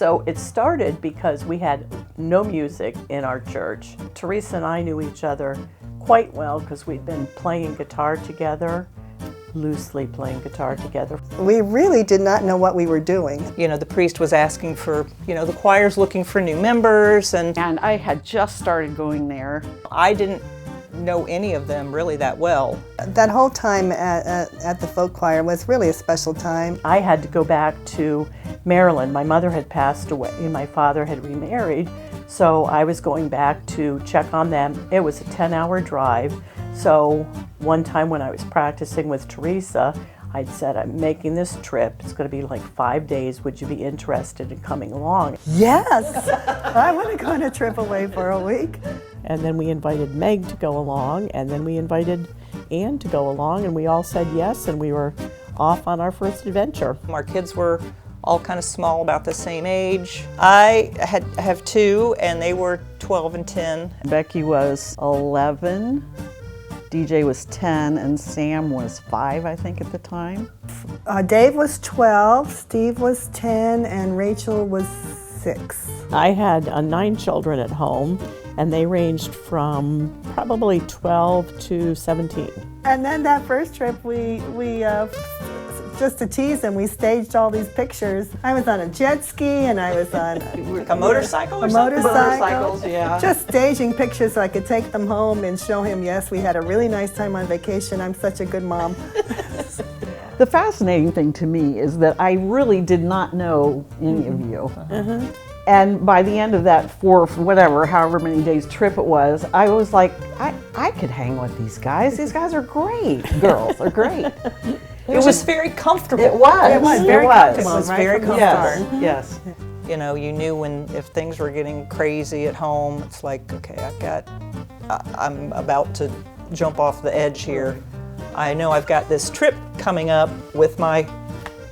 So it started because we had no music in our church. Teresa and I knew each other quite well because we'd been playing guitar together, loosely playing guitar together. We really did not know what we were doing. You know, the priest was asking for, the choir's looking for new members, and I had just started going there. I didn't know any of them really that well. That whole time at the folk choir was really a special time. I had to go back to Maryland. My mother had passed away and my father had remarried, so I was going back to check on them. It was a 10-hour drive, so one time when I was practicing with Teresa, I'd said, I'm making this trip. It's going to be like 5 days. Would you be interested in coming along? Yes! I want to go on a trip away for a week. And then we invited Meg to go along, and then we invited Ann to go along, and we all said yes, and we were off on our first adventure. Our kids were all kind of small, about the same age. I have two, and they were 12 and 10. Becky was 11, DJ was 10, and Sam was 5, I think, at the time. Dave was 12, Steve was 10, and Rachel was 6. I had 9 children at home, and they ranged from probably 12 to 17. And then that first trip, we just to tease them, we staged all these pictures. I was on a jet ski, and I was on a motorcycle or a something? Motorcycles, yeah. Just staging pictures so I could take them home and show him, yes, we had a really nice time on vacation. I'm such a good mom. The fascinating thing to me is that I really did not know any of you. And by the end of that however many days trip it was, I was like, I could hang with these guys. These guys are great. Girls are great. It was very comfortable. It was very comfortable. It was right very from the comfortable. Yes. You knew if things were getting crazy at home, it's like, okay, I'm about to jump off the edge here. I know I've got this trip coming up with my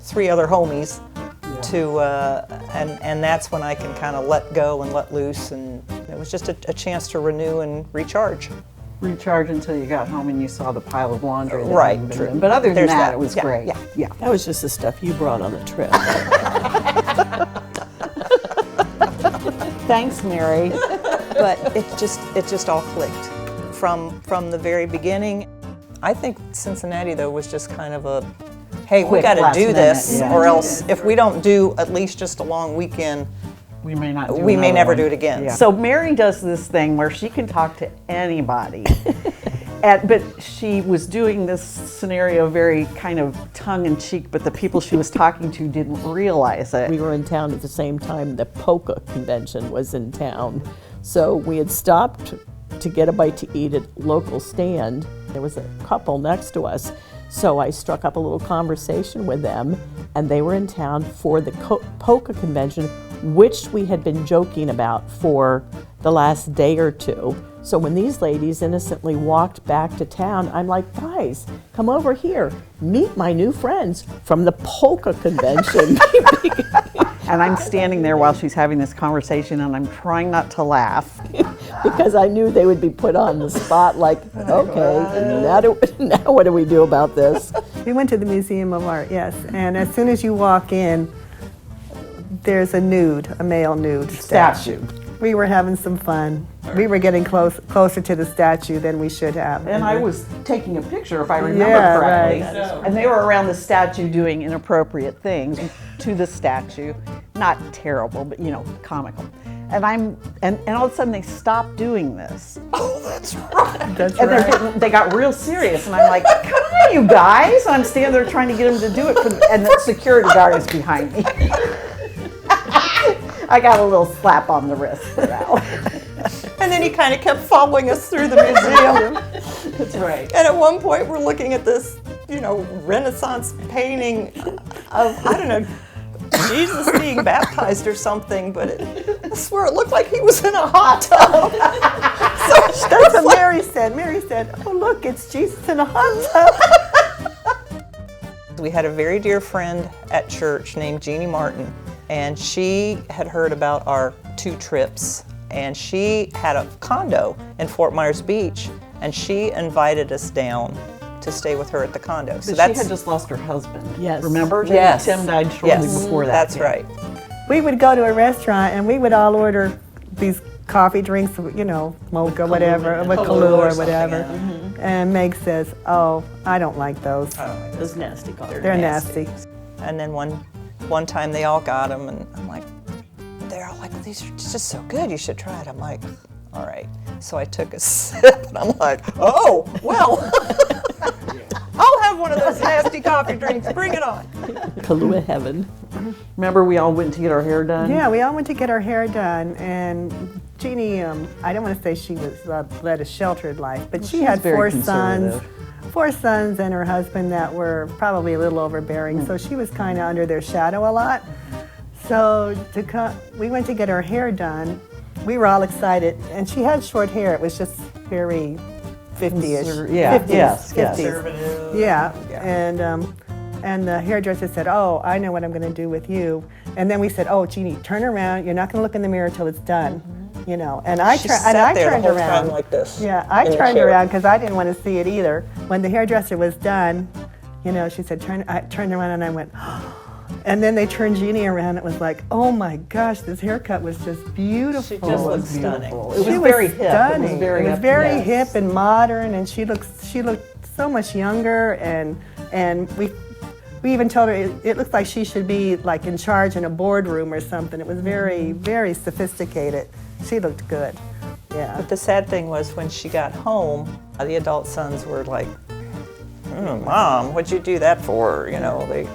3 other homies and that's when I can kind of let go and let loose, and it was just a chance to renew and recharge. Recharge until you got home and you saw the pile of laundry. Right, hadn't been true. done. But other than There's that, that. it was Yeah, great. yeah. That was just the stuff you brought on the trip. Thanks, Mary. But it just all clicked from the very beginning. I think Cincinnati, though, was just kind of a, hey, we Quick, got to last do minute, this, yeah. or else if we don't do at least just a long weekend, We may not. we may never do it again. So Mary does this thing where she can talk to anybody, but she was doing this scenario very kind of tongue-in-cheek, but the people she was talking to didn't realize it. We were in town at the same time the Polka convention was in town. So we had stopped to get a bite to eat at local stand. There was a couple next to us. So I struck up a little conversation with them, and they were in town for the Polka convention, which we had been joking about for the last day or two. So when these ladies innocently walked back to town, I'm like, guys, come over here, meet my new friends from the Polka convention. And I'm standing there while she's having this conversation, and I'm trying not to laugh. Because I knew they would be put on the spot like, okay, now what do we do about this? We went to the Museum of Art, yes, and as soon as you walk in, there's a male nude statue. We were having some fun. We were getting closer to the statue than we should have. And I was taking a picture, if I remember Yeah, correctly. right. And they were around the statue doing inappropriate things to the statue. Not terrible, but comical. And all of a sudden they stopped doing this. Oh, that's right. That's And right. they got real serious, and I'm like, come on, you guys. And I'm standing there trying to get them to do it, and the security guard is behind me. I got a little slap on the wrist for that one. And then he kind of kept following us through the museum. That's right. And at one point, we're looking at this, Renaissance painting of, I don't know, Jesus being baptized or something, but I swear it looked like he was in a hot tub. So That's what Mary said. Mary said, oh, look, it's Jesus in a hot tub. We had a very dear friend at church named Jeannie Martin, and she had heard about our 2 trips, and she had a condo in Fort Myers Beach, and she invited us down to stay with her at the condo. But she had just lost her husband. Yes. Remember? Yes. Tim died shortly Yes, before that. that's yeah. right. we would go to a restaurant and we would all order these coffee drinks, you know, mocha, whatever, with Kahlua or whatever. And Meg says, "Oh, I don't like those. Those nasty coffee. They're nasty." And then one time they all got them, and I'm like, they're all like, these are just so good, you should try it. I'm like, all right. So I took a sip, and I'm like, oh, well, I'll have one of those nasty coffee drinks. Bring it on. Kahlua heaven. Remember we all went to get our hair done? Yeah, we all went to get our hair done, and Jeannie, I don't want to say she was led a sheltered life, but she had very 4 sons. conservative. 4 sons and her husband that were probably a little overbearing, so she was kind of under their shadow a lot. So we went to get her hair done. We were all excited, and she had short hair. It was just very 50-ish. Yeah, 50s, yes, 50s. yes. Conservative. Yeah, and the hairdresser said, "Oh, I know what I'm going to do with you." And then we said, "Oh, Jeannie, turn around. You're not going to look in the mirror till it's done." You know, and I She sat there the turned whole around time like this. Yeah, I in the turned chair. around because I didn't want to see it either. When the hairdresser was done, you know, she said, I turned around and I went, and then they turned Jeannie around. It was like, oh my gosh, this haircut was just beautiful. She just looked stunning. It was She very hip. stunning. It was very, It was very yes. hip and modern, and she looked so much younger. And we even told her it looks like she should be like in charge in a boardroom or something. It was very, very sophisticated. She looked good. Yeah. But the sad thing was when she got home, the adult sons were like, Mom, what'd you do that for? You know, it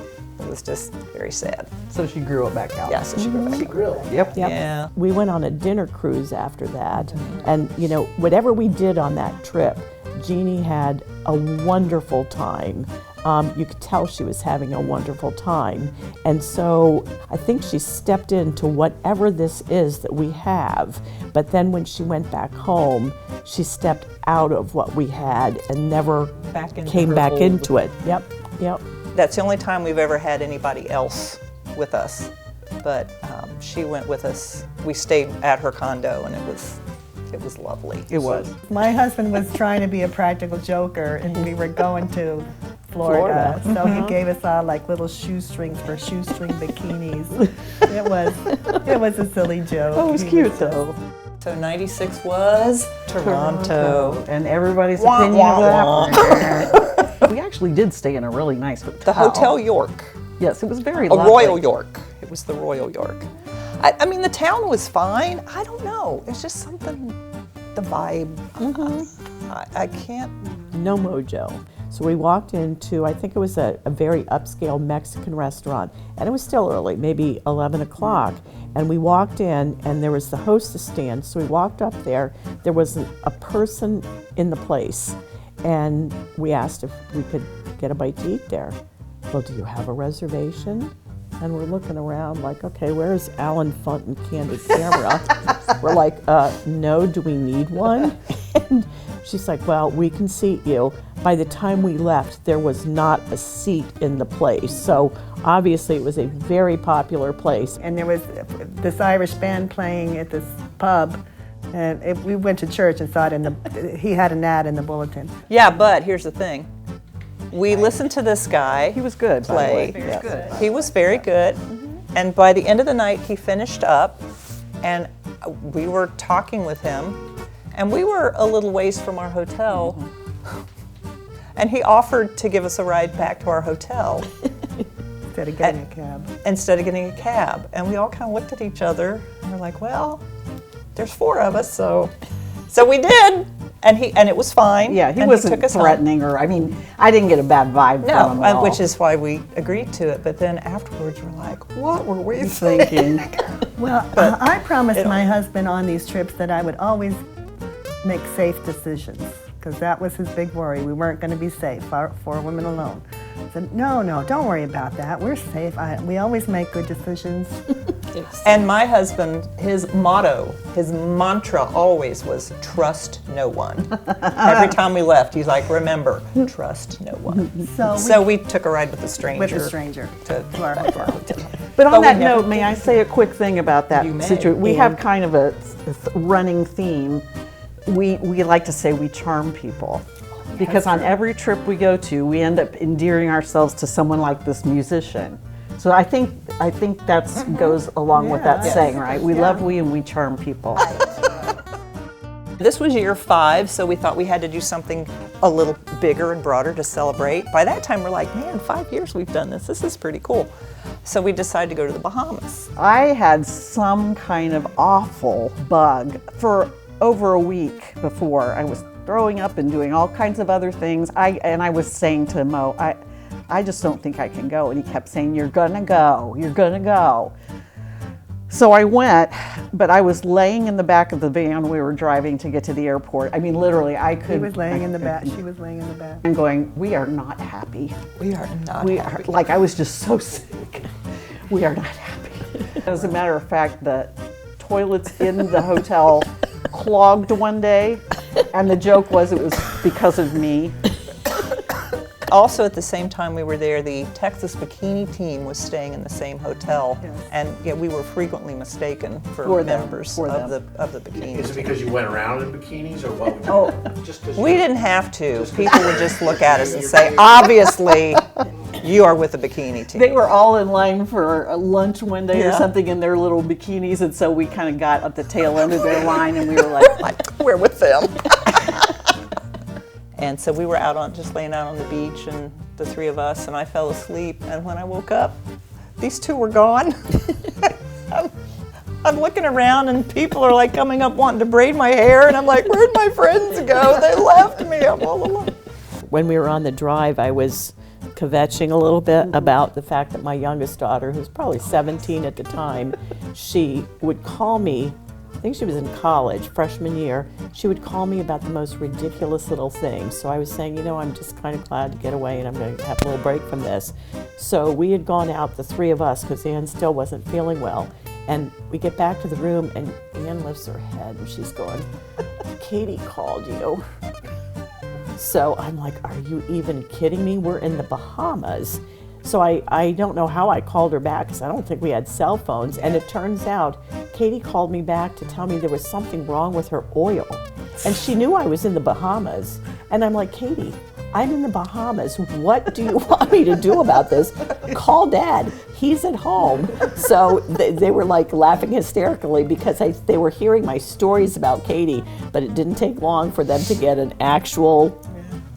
was just very sad. So she grew it back out. Yeah, so she grew back. Yep. Yep. Yeah. We went on a dinner cruise after that, and you know, whatever we did on that trip, Jeannie had a wonderful time. You could tell she was having a wonderful time, and so I think she stepped into whatever this is that we have. But then when she went back home, she stepped out of what we had and never Back into came her back old- into it. Yep, yep. That's the only time we've ever had anybody else with us. But she went with us. We stayed at her condo, and it was lovely. It was. My husband was trying to be a practical joker, and we were going to Florida. So he gave us all like little shoestrings for shoestring bikinis. It was a silly joke. Oh, it was He cute though. So 96 was Toronto. And everybody's Wah, opinion wah, of that. We actually did stay in a really nice hotel. The Hotel York. Yes, it was very A lovely. Royal York. It was the Royal York. I mean, the town was fine. I don't know. It's just something, the vibe. I can't. No mojo. So we walked into, I think it was a very upscale Mexican restaurant, and it was still early, maybe 11 o'clock. And we walked in, and there was the hostess stand. So we walked up there. There was a person in the place, and we asked if we could get a bite to eat there. Well, do you have a reservation? And we're looking around like, okay, where's Alan Funt and Candid Camera? We're like, no, do we need one? And she's like, well, we can seat you. By the time we left, there was not a seat in the place. So obviously it was a very popular place. And there was this Irish band playing at this pub, and we went to church and saw it he had an ad in the bulletin. Yeah, but here's the thing. We listened to this guy. He was good, by the way. play. Yes. He was very good. And by the end of the night, he finished up, and we were talking with him, and we were a little ways from our hotel, and he offered to give us a ride back to our hotel Instead of getting a cab. instead of getting a cab. And we all kind of looked at each other, and we're like, well, there's 4 of us, so we did. And it was fine. Yeah, he and wasn't took us home. threatening or, I mean, I didn't get a bad vibe from him No, at all. which is why we agreed to it. But then afterwards, we're like, what were we thinking. Well, I promised my husband on these trips that I would always make safe decisions, because that was his big worry. We weren't going to be safe, 4 women alone. I said, no, don't worry about that. We're safe. We always make good decisions. And my husband, his motto, his mantra always was trust no one. Every time we left, he's like, remember, trust no one. So we took a ride with a stranger. With a stranger To our hotel. But on But we that never note, may I say a quick thing about that You may. situation? We have kind of a running theme. We like to say we charm people. Because on every trip we go to, we end up endearing ourselves to someone like this musician. So I think that's goes along with that Yeah. saying, right? We Yeah. love we and we charm people. This was year 5, so we thought we had to do something a little bigger and broader to celebrate. By that time, we're like, man, 5 years we've done this. This is pretty cool. So we decided to go to the Bahamas. I had some kind of awful bug for over a week before. I was throwing up and doing all kinds of other things. I was saying to Mo, I just don't think I can go. And he kept saying, you're gonna go, you're gonna go. So I went, but I was laying in the back of the van we were driving to get to the airport. I mean, literally, I could. He was laying in the back. She was laying in the back. And going, we are not happy. We are not We happy. are, like, I was just so sick. We are not happy. As a matter of fact, the toilets in the hotel clogged one day, and the joke was it was because of me. Also, at the same time we were there, the Texas bikini team was staying in the same hotel, and we were frequently mistaken for For them, members for of them. the bikini Is it team. because you went around in bikinis or what? Oh, Just 'cause we you- didn't have to. People would just look at us and say, obviously, you are with the bikini team. They were all in line for a lunch one day or Yeah. something in their little bikinis, and so we kind of got at the tail end of their line, and we were like, We're with them. And so we were just laying out on the beach, and the 3 of us, and I fell asleep. And when I woke up, these 2 were gone. I'm looking around, and people are like coming up wanting to braid my hair, and I'm like, where'd my friends go? They left me. I'm all alone. When we were on the drive, I was kvetching a little bit about the fact that my youngest daughter, who's probably 17 at the time, she would call me, I think she was in college, freshman year, she would call me about the most ridiculous little things. So I was saying, I'm just kind of glad to get away and I'm going to have a little break from this. So we had gone out, the 3 of us, because Ann still wasn't feeling well. And we get back to the room and Ann lifts her head and she's going, Katie called you. So I'm like, are you even kidding me? We're in the Bahamas. So I don't know how I called her back because I don't think we had cell phones. And it turns out Katie called me back to tell me there was something wrong with her oil. And she knew I was in the Bahamas. And I'm like, Katie, I'm in the Bahamas. What do you want me to do about this? Call Dad. He's at home. So they were like laughing hysterically because they were hearing my stories about Katie, but it didn't take long for them to get an actual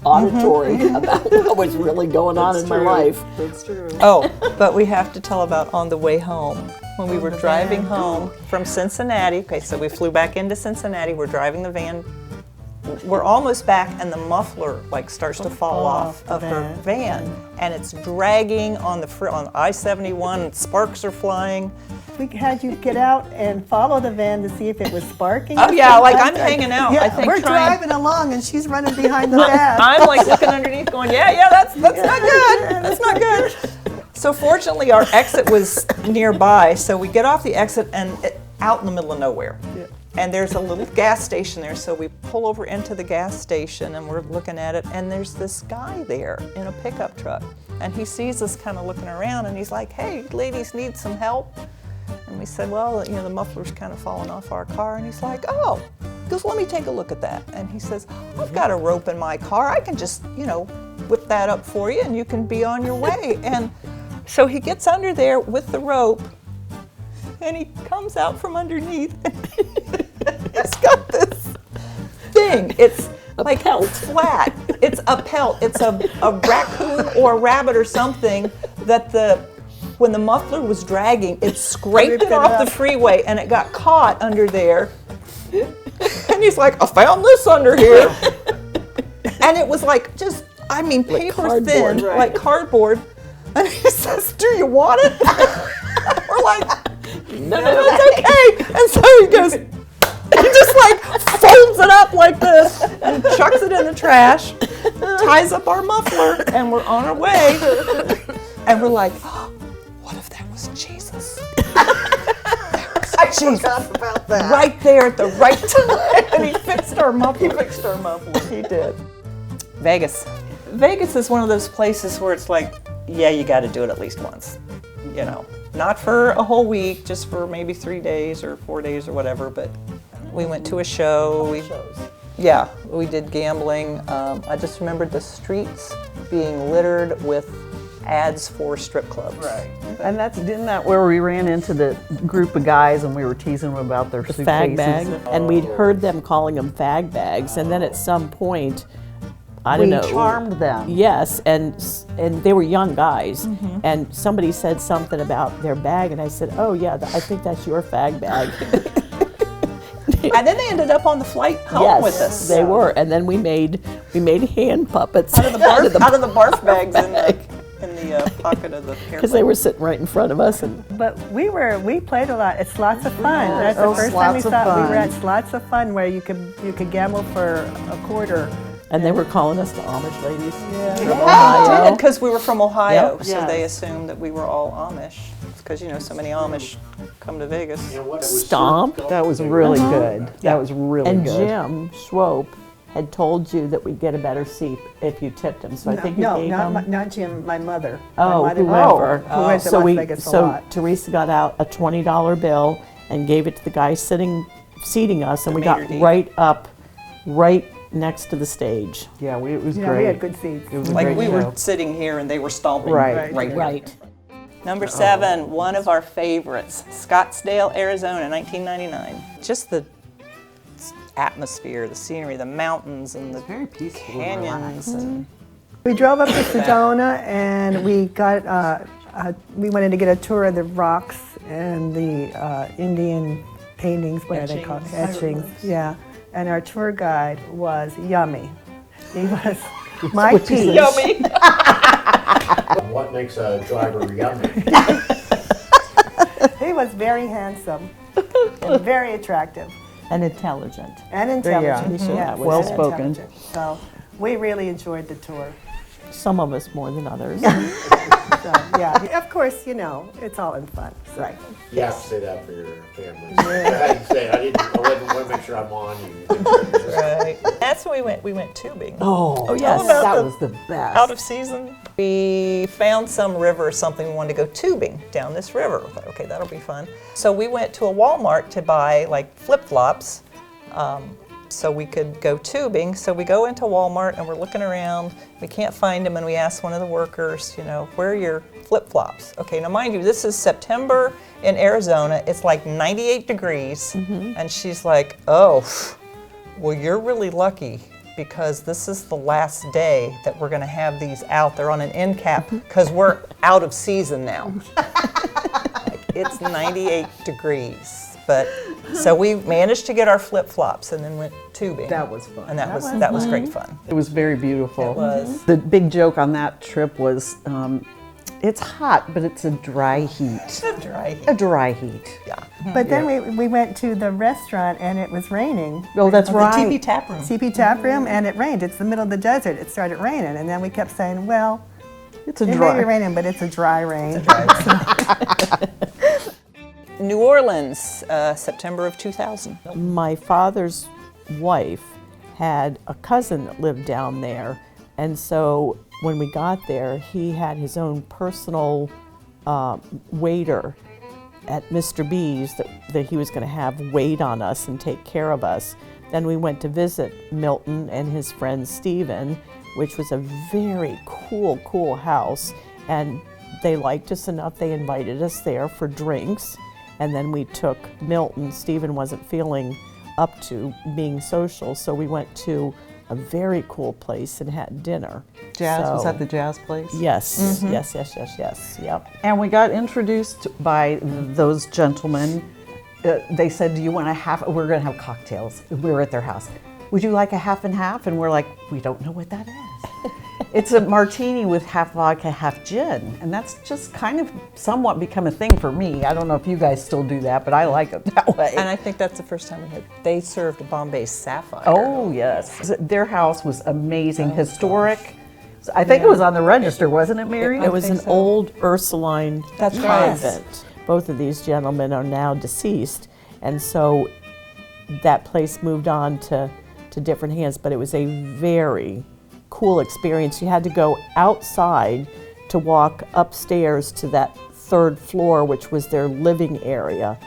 auditory about what was really going on in my life. that's true. Oh, but we have to tell about on the way home. When we were driving home from Cincinnati, okay, so we flew back into Cincinnati, we're driving the van. We're almost back and the muffler starts to fall off of her van, and it's dragging on on I-71, sparks are flying. We had you get out and follow the van to see if it was sparking. Oh yeah, like I'm hanging out, Yeah, I think we're trying. driving along and she's running behind the van. I'm like looking underneath going, yeah, that's not good, that's not good. So fortunately our exit was nearby, so we get off the exit and out in the middle of nowhere. Yeah. And there's a little gas station there, so we pull over into the gas station and we're looking at it, and there's this guy there in a pickup truck. And he sees us kind of looking around and he's like, hey, ladies need some help? And we said, well, the muffler's kind of falling off our car. And he's like, oh, he goes, let me take a look at that. And he says, I've got a rope in my car. I can just, whip that up for you and you can be on your way. And so he gets under there with the rope and he comes out from underneath. He's got this thing. It's like pelt. flat. It's a pelt. It's a raccoon or a rabbit or something that when the muffler was dragging, it scraped it off the freeway and it got caught under there. And he's like, I found this under here. And it was like paper cardboard, thin, right. like cardboard. And he says, do you want it? We're like, No, it's okay. And so he goes, he just folds it up like this and chucks it in the trash, ties up our muffler, and we're on our way. And we're like, oh, what if that was Jesus? I forgot about that. Right there at the right time. And he fixed our muffler. He did. Vegas. Vegas is one of those places where it's like, yeah, you got to do it at least once. Not for a whole week, just for maybe 3 days or 4 days or whatever, but we went to a show. We did gambling. I just remembered the streets being littered with ads for strip clubs. Right. And didn't that where we ran into the group of guys and we were teasing them about their suitcases? Fag bag, and we'd heard them calling them fag bags, and then at some point, I don't We know. charmed them. Yes, and they were young guys, and somebody said something about their bag, and I said, "Oh yeah, I think that's your fag bag." And then they ended up on the flight home Yes, with us. they were, and then we made hand puppets out of the barf bags in the pocket of the airplane. because they were sitting right in front of us, and But we played a lot. It's lots of fun. That's the Oh, first time we lots of thought we were fun. at lots of fun where you could gamble for a quarter. they were calling us the Amish ladies from They Ohio. did, because we were from Ohio, Yep. so Yes. they assumed that we were all Amish. Because so many Amish come to Vegas. You know what? It was Stomp. That was really good. That was really And good. Jim Schwope had told you that we'd get a better seat if you tipped him. So I think you No, gave him. not Jim, my mother. Oh, my mother whoever. who went to So Las Vegas a so lot. Teresa got out a $20 bill and gave it to the guy seating us, and we got maitre d'. right next to the stage. Yeah, it was Yeah, great. we had good seats. It was a Like great we show. were sitting here and they were stomping Right. right here. Right. Number 7, one of our favorites, Scottsdale, Arizona, 1999. Just the atmosphere, the scenery, the mountains and the very peaceful and canyons. And We drove up to Sedona and we went in to get a tour of the rocks and the Indian paintings, what are they called? Etchings. Yeah. And our tour guide was yummy. He was Mike Peach. yummy. What makes a driver yummy? He was very handsome and very attractive And intelligent. and intelligent. Yeah. Yes, Well and spoken. intelligent. So we really enjoyed the tour. Some of us more than others. So, yeah, of course, it's all in fun. So. Right. You have to say that for your family. I want to make sure I'm on you. Right. That's when we went tubing. Oh yes. about That the- was the best. Out of season. We found some river or something, we wanted to go tubing down this river. We thought, okay, that'll be fun. So we went to a Walmart to buy like flip-flops so we could go tubing. So we go into Walmart and we're looking around, we can't find them, and we asked one of the workers, where are your flip-flops? Okay, now mind you, this is September in Arizona, it's like 98 degrees, and she's like, oh, well, you're really lucky because this is the last day that we're going to have these out. They're on an end cap because we're out of season now. It's 98 degrees. But so we managed to get our flip-flops and then went tubing. That was fun. And that was great fun. It was very beautiful. It was. The big joke on that trip was it's hot, but it's a dry heat. Dry heat. A dry heat. Yeah. But then we went to the restaurant and it was raining. Oh, that's The right. TP Tap Room. CP Tap Room, and it rained. It's the middle of the desert. It started raining, and then we kept saying, well, It's a it may dry. be raining, but it's a dry rain. New Orleans, September of 2000. My father's wife had a cousin that lived down there, and so when we got there, he had his own personal waiter at Mr. B's that he was going to have wait on us and take care of us. Then we went to visit Milton and his friend Stephen, which was a very cool house, and they liked us enough. They invited us there for drinks, and then we took Milton. Stephen wasn't feeling up to being social, so we went to a very cool place and had dinner. Jazz, was So- that the jazz place? Yes, yes, yep. And we got introduced by those gentlemen. They said, "Do you want a half?" We're going to have cocktails. We were at their house. Would you like a half and half? And we're like, we don't know what that is. It's a martini with half vodka, half gin, and that's just kind of somewhat become a thing for me. I don't know if you guys still do that, but I like it that way. And I think that's the first time they served Bombay Sapphire. Oh yes, their house was amazing, historic. I think it was on the register, wasn't it, Mary? It was an think so. old Ursuline That's right. convent. Both of these gentlemen are now deceased, and so that place moved on to different hands, but it was a very cool experience. You had to go outside to walk upstairs to that third floor, which was their living area.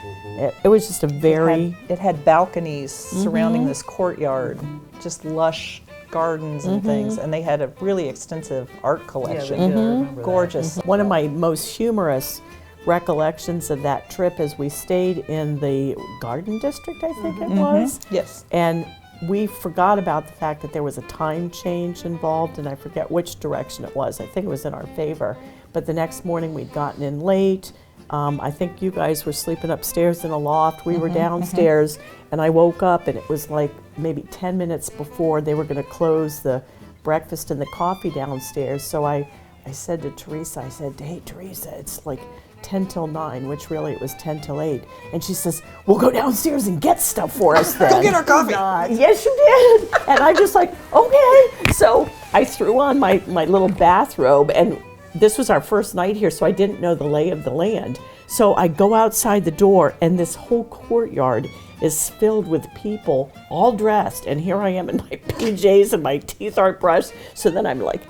It was just a very, It had balconies surrounding this courtyard, just lush gardens and things, and they had a really extensive art collection. I remember that. Gorgeous. One of my most humorous recollections of that trip is we stayed in the Garden District, I think it was. Yes. And we forgot about the fact that there was a time change involved, and I forget which direction it was. I think it was in our favor. But the next morning we'd gotten in late. I think you guys were sleeping upstairs in a loft. We were downstairs, and I woke up, and it was like maybe 10 minutes before they were going to close the breakfast and the coffee downstairs. So I said to Teresa, I said, hey, Teresa, it's like 10 till 9, which really it was 10 till 8. And she says, we'll go downstairs and get stuff for us then. Go get our coffee. Yes, you did. And I'm just like, okay. So I threw on my little bathrobe, and this was our first night here, so I didn't know the lay of the land. So I go outside the door, and this whole courtyard is filled with people all dressed. And here I am in my PJs, and my teeth aren't brushed. So then I'm like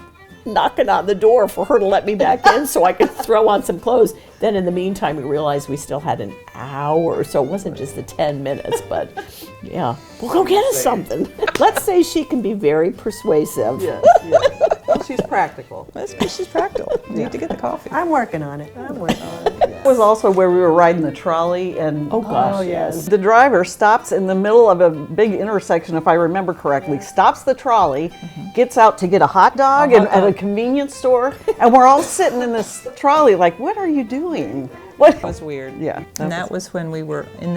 knocking on the door for her to let me back in so I could throw on some clothes. Then in the meantime, we realized we still had an hour, so it wasn't just the 10 minutes, but yeah. We'll go get us something. Let's say she can be very persuasive. Yes. She's practical. She's practical. You need to get the coffee. I'm working on it. It was also where we were riding the trolley, and Oh gosh, yes. the driver stops in the middle of a big intersection, if I remember correctly, stops the trolley, gets out to get a hot dog at a convenience store, and we're all sitting in this trolley like, what are you doing? What? It was weird. Yeah. And that was when we were in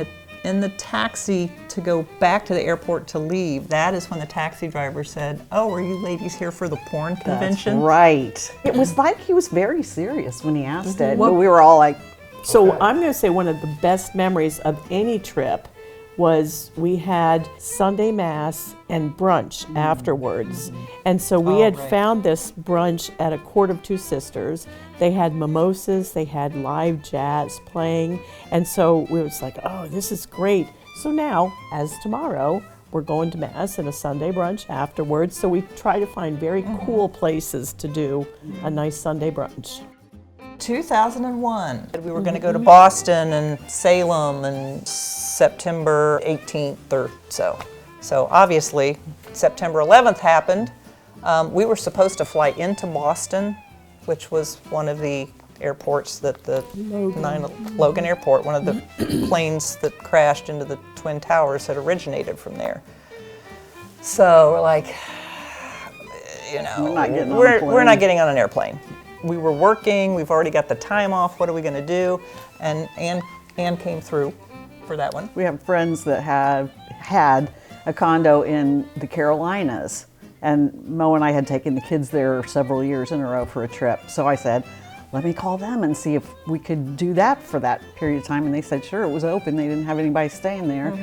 the taxi to go back to the airport to leave. That is when the taxi driver said, oh, are you ladies here for the porn convention? Right. It was like he was very serious when he asked it, but we were all like, So I'm going to say one of the best memories of any trip was we had Sunday Mass and brunch afterwards. And so we had found this brunch at a Court of Two Sisters. They had mimosas, they had live jazz playing. And so we was like, oh, this is great. So now, as tomorrow, we're going to Mass and a Sunday brunch afterwards. So we try to find very cool places to do a nice Sunday brunch. 2001. We were going to go to Boston and Salem and September 18th or so. So obviously, September 11th happened. We were supposed to fly into Boston, which was one of the airports that Logan Airport, one of the planes that crashed into the Twin Towers had originated from there. So we're like, we're not getting on an airplane. We were working, we've already got the time off, what are we going to do? And Anne came through for that one. we have friends that have had a condo in the Carolinas, and Mo and I had taken the kids there several years in a row for a trip. So I said, let me call them and see if we could do that for that period of time. And they said, sure, it was open. They didn't have anybody staying there.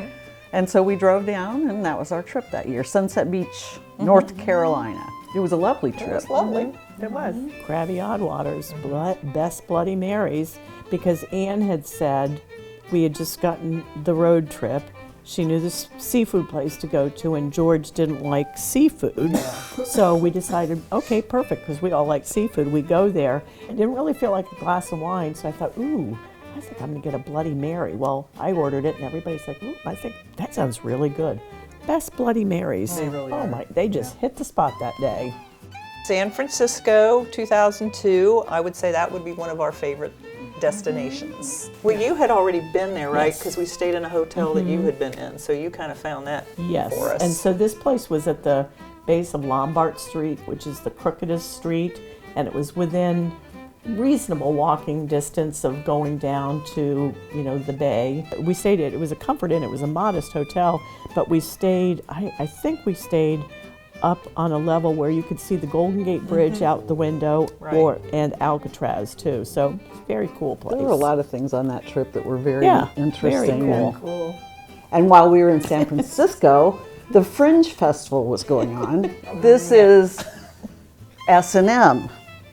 And so we drove down, and that was our trip that year, Sunset Beach, North Carolina. It was a lovely trip. It was lovely. It was. Krabby Oddwaters, best Bloody Marys, because Anne had said we had just gotten the road trip. She knew this seafood place to go to, and George didn't like seafood. So we decided, okay, perfect, because we all like seafood. We go there. I didn't really feel like a glass of wine, so I thought, ooh, I think I'm going to get a Bloody Mary. Well, I ordered it, and everybody's like, ooh, I think that sounds really good. Best Bloody Marys. They really are. My, they just hit the spot that day. San Francisco, 2002, I would say that would be one of our favorite destinations. Well, you had already been there, right? Yes. Because we stayed in a hotel that you had been in, so you kind of found that Yes, for us. and so this place was at the base of Lombard Street, which is the crookedest street, and it was within reasonable walking distance of going down to, the bay. We stayed it was a Comfort Inn, it was a modest hotel, but we stayed, I think we stayed up on a level where you could see the Golden Gate Bridge out the window, Right. and Alcatraz too. So very cool place. There were a lot of things on that trip that were very Yeah, interesting. very and- Cool. And while we were in San Francisco, the Fringe Festival was going on. This is S&M.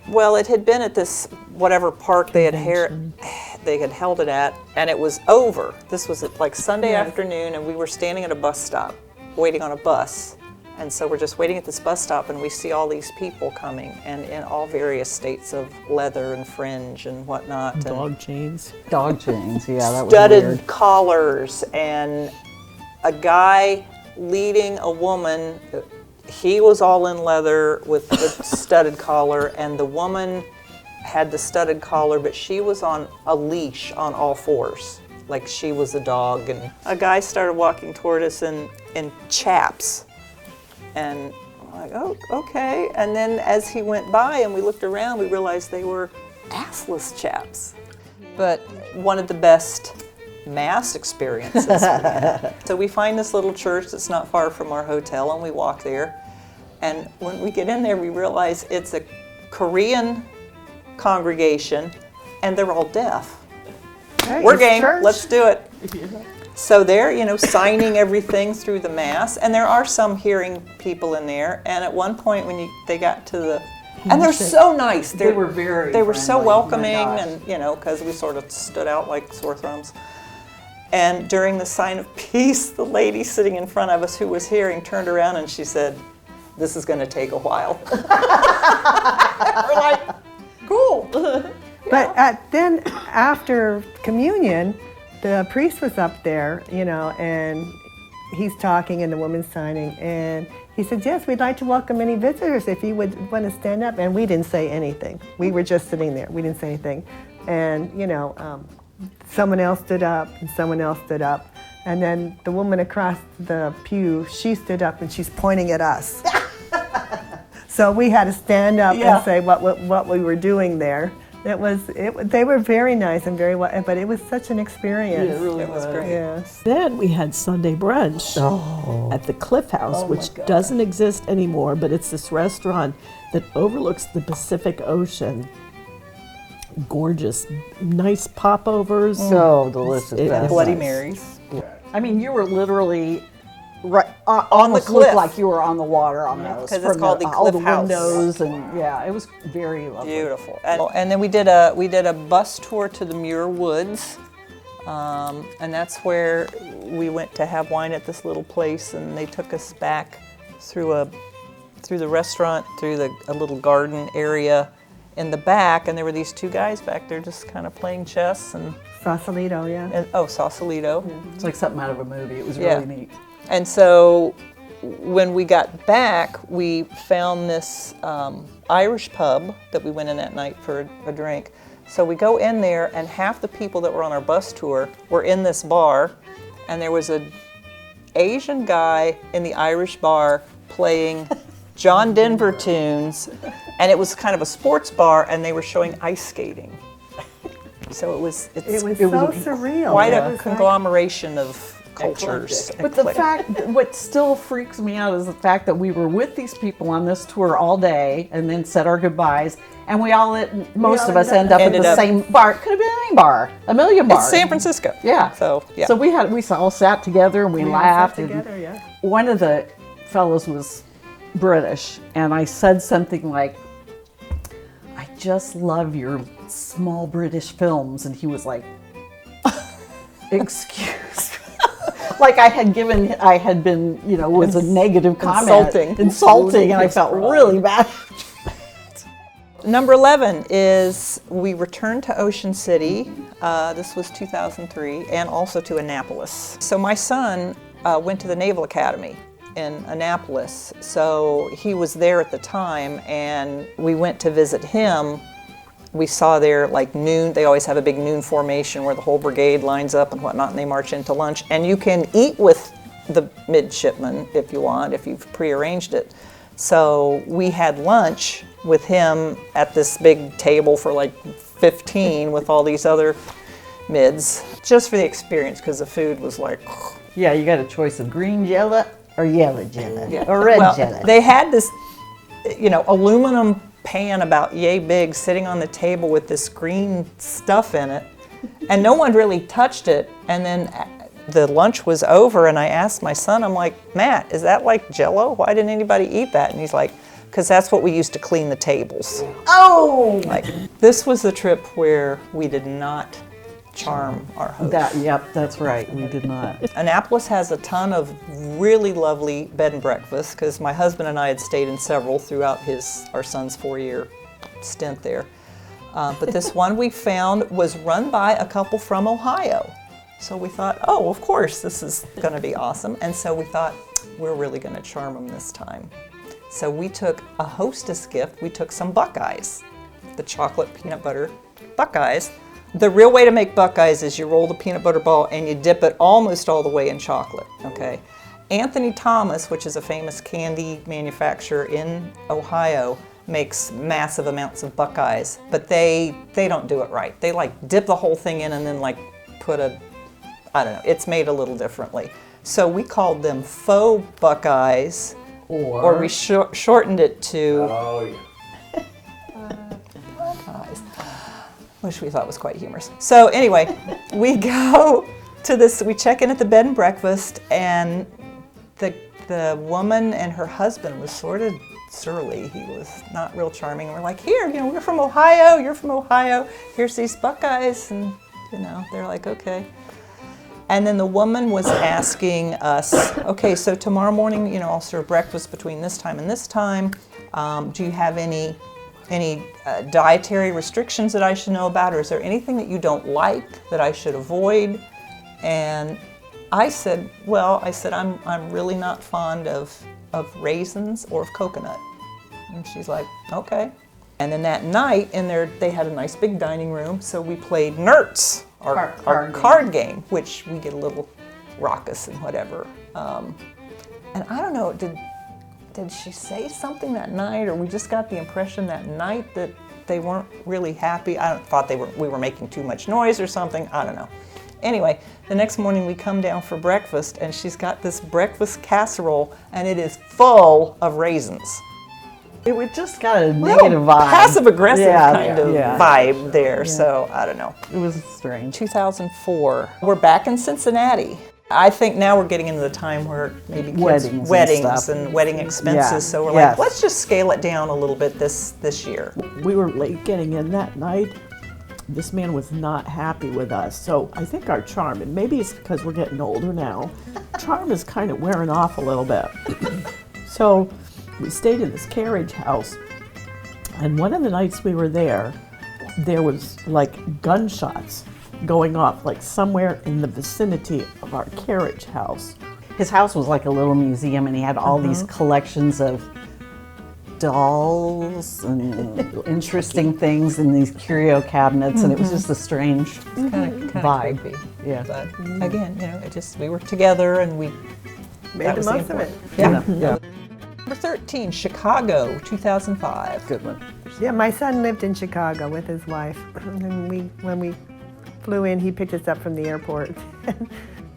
Well, it had been at this whatever park they had held it at, and it was over. This was at like Sunday afternoon, and we were standing at a bus stop, waiting on a bus. And so we're just waiting at this bus stop, and we see all these people coming, and in all various states of leather and fringe and whatnot. And Dog chains. Dog chains, yeah, that was studded weird. collars, and a guy leading a woman. he was all in leather with the studded collar, and the woman had the studded collar, but she was on a leash on all fours, like she was a dog. And a guy started walking toward us in chaps, and I'm like, oh, okay. And then as he went by and we looked around, we realized they were assless chaps. But one of the best Mass experiences we had. So we find this little church that's not far from our hotel, and we walk there. And when we get in there, we realize it's a Korean congregation, and they're all deaf. Hey, We're it's game, church. let's do it. So they're, signing everything through the Mass, and there are some hearing people in there. And at one point when they got to the, and they're so nice. They were very They were so friendly. welcoming, Oh my gosh. and because we sort of stood out like sore thumbs. And during the sign of peace, the lady sitting in front of us who was hearing turned around and she said, "This is going to take a while." We're like, cool. But then after communion, the priest was up there, and he's talking and the woman's signing, and he said, "Yes, we'd like to welcome any visitors if you would want to stand up." And we didn't say anything. We were just sitting there. We didn't say anything. And, someone else stood up and someone else stood up. And then the woman across the pew, she stood up and she's pointing at us. So we had to stand up and say what we were doing there. They were very nice and very well, but it was such an experience. It was great. Yes. Then we had Sunday brunch at the Cliff House, which doesn't exist anymore, but it's this restaurant that overlooks the Pacific Ocean. Gorgeous, nice popovers. So delicious. It- Beth. Bloody Marys. I mean, you were literally right the almost cliff. looked like you were on the water almost. 'Cause it's from called the all the Cliff House. windows, and yeah, it was very lovely. Beautiful. And then we did a bus tour to the Muir Woods, and that's where we went to have wine at this little place, and they took us back through the restaurant, through a little garden area in the back, and there were these two guys back there just kind of playing chess and Sausalito, yeah. Sausalito. It's like something out of a movie. It was Yeah. really neat. And so when we got back, we found this Irish pub that we went in that night for a drink. So we go in there, and half the people that were on our bus tour were in this bar, and there was an Asian guy in the Irish bar playing John Denver tunes, and it was kind of a sports bar, and they were showing ice skating. So it was It was so surreal. quite It a was conglomeration of cultures. But the fact, what still freaks me out is the fact that we were with these people on this tour all day and then said our goodbyes, and most of us end up at ended the up- same bar. It could have been any bar, a million bars. It's San Francisco. Yeah. So, yeah. So we all sat together and we We all laughed. sat and together, yeah. One of the fellows was British, and I said something like, "I just love your small British films," and he was like, "Excuse me." Like I had been, was a negative comment. Insulting, and I felt really bad. Number 11 is we returned to Ocean City. This was 2003, and also to Annapolis. So my son went to the Naval Academy in Annapolis. So he was there at the time, and we went to visit him. We saw there like noon, they always have a big noon formation where the whole brigade lines up and whatnot, and they march into lunch. And you can eat with the midshipmen if you want, if you've prearranged it. So we had lunch with him at this big table for like 15 with all these other mids, just for the experience, because the food was like, Yeah, you got a choice of green jello or yellow jello yeah. or red Well, jello. they had this, aluminum pan about yay big sitting on the table with this green stuff in it, and no one really touched it. And then the lunch was over, and I asked my son, I'm like, "Matt, is that like Jell-O? Why didn't anybody eat that?" And he's like, "Because that's what we used to clean the tables." Oh, Like, this was the trip where we did not charm our host. that's right. We did not. Annapolis has a ton of really lovely bed and breakfasts, because my husband and I had stayed in several throughout our son's 4-year stint there. But this one we found was run by a couple from Ohio. So we thought, oh, of course, this is going to be awesome. And so we thought, we're really going to charm them this time. So we took a hostess gift. We took some Buckeyes, the chocolate peanut butter Buckeyes. The real way to make Buckeyes is you roll the peanut butter ball and you dip it almost all the way in chocolate, okay? Anthony Thomas, which is a famous candy manufacturer in Ohio, makes massive amounts of Buckeyes, but they don't do it right. They like dip the whole thing in and then like put a, I don't know, it's made a little differently. So we called them faux Buckeyes, or we shortened it to Oh, yeah. Buckeyes. Which we thought was quite humorous. So anyway, we go to this, we check in at the bed and breakfast, and the woman and her husband was sort of surly. He was not real charming. And we're like, here, we're from Ohio, you're from Ohio, here's these Buckeyes, and they're like, okay. And then the woman was asking us, okay, so tomorrow morning, I'll serve breakfast between this time and this time. Do you have any dietary restrictions that I should know about, or is there anything that you don't like that I should avoid? And I said, I'm really not fond of raisins or of coconut. And she's like, okay. And then that night in there, they had a nice big dining room, so we played Nerds, our card game, which we get a little raucous and whatever. And I don't know, did she say something that night, or we just got the impression that night that they weren't really happy? I thought we were making too much noise or something. I don't know. Anyway, the next morning we come down for breakfast, and she's got this breakfast casserole, and it is full of raisins. It just got a negative vibe. Passive-aggressive kind of vibe there, Yeah. so I don't know. It was strange. 2004, we're back in Cincinnati. I think now we're getting into the time where maybe kids, Weddings and wedding expenses, Yeah. so we're Yes. like, let's just scale it down a little bit this year. We were late getting in that night. This man was not happy with us. So I think our charm, and maybe it's because we're getting older now, charm is kind of wearing off a little bit. So we stayed in this carriage house, and one of the nights we were there was like gunshots going off, like somewhere in the vicinity of our carriage house. His house was like a little museum, and he had all these collections of dolls and interesting things in these curio cabinets, and it was just a strange Kind of vibe. creepy. Yeah. But again, we were together and we Made that the was most of it. important. Yeah. Number 13, Chicago, 2005. Good one. Yeah, my son lived in Chicago with his wife, and when we flew in, he picked us up from the airport.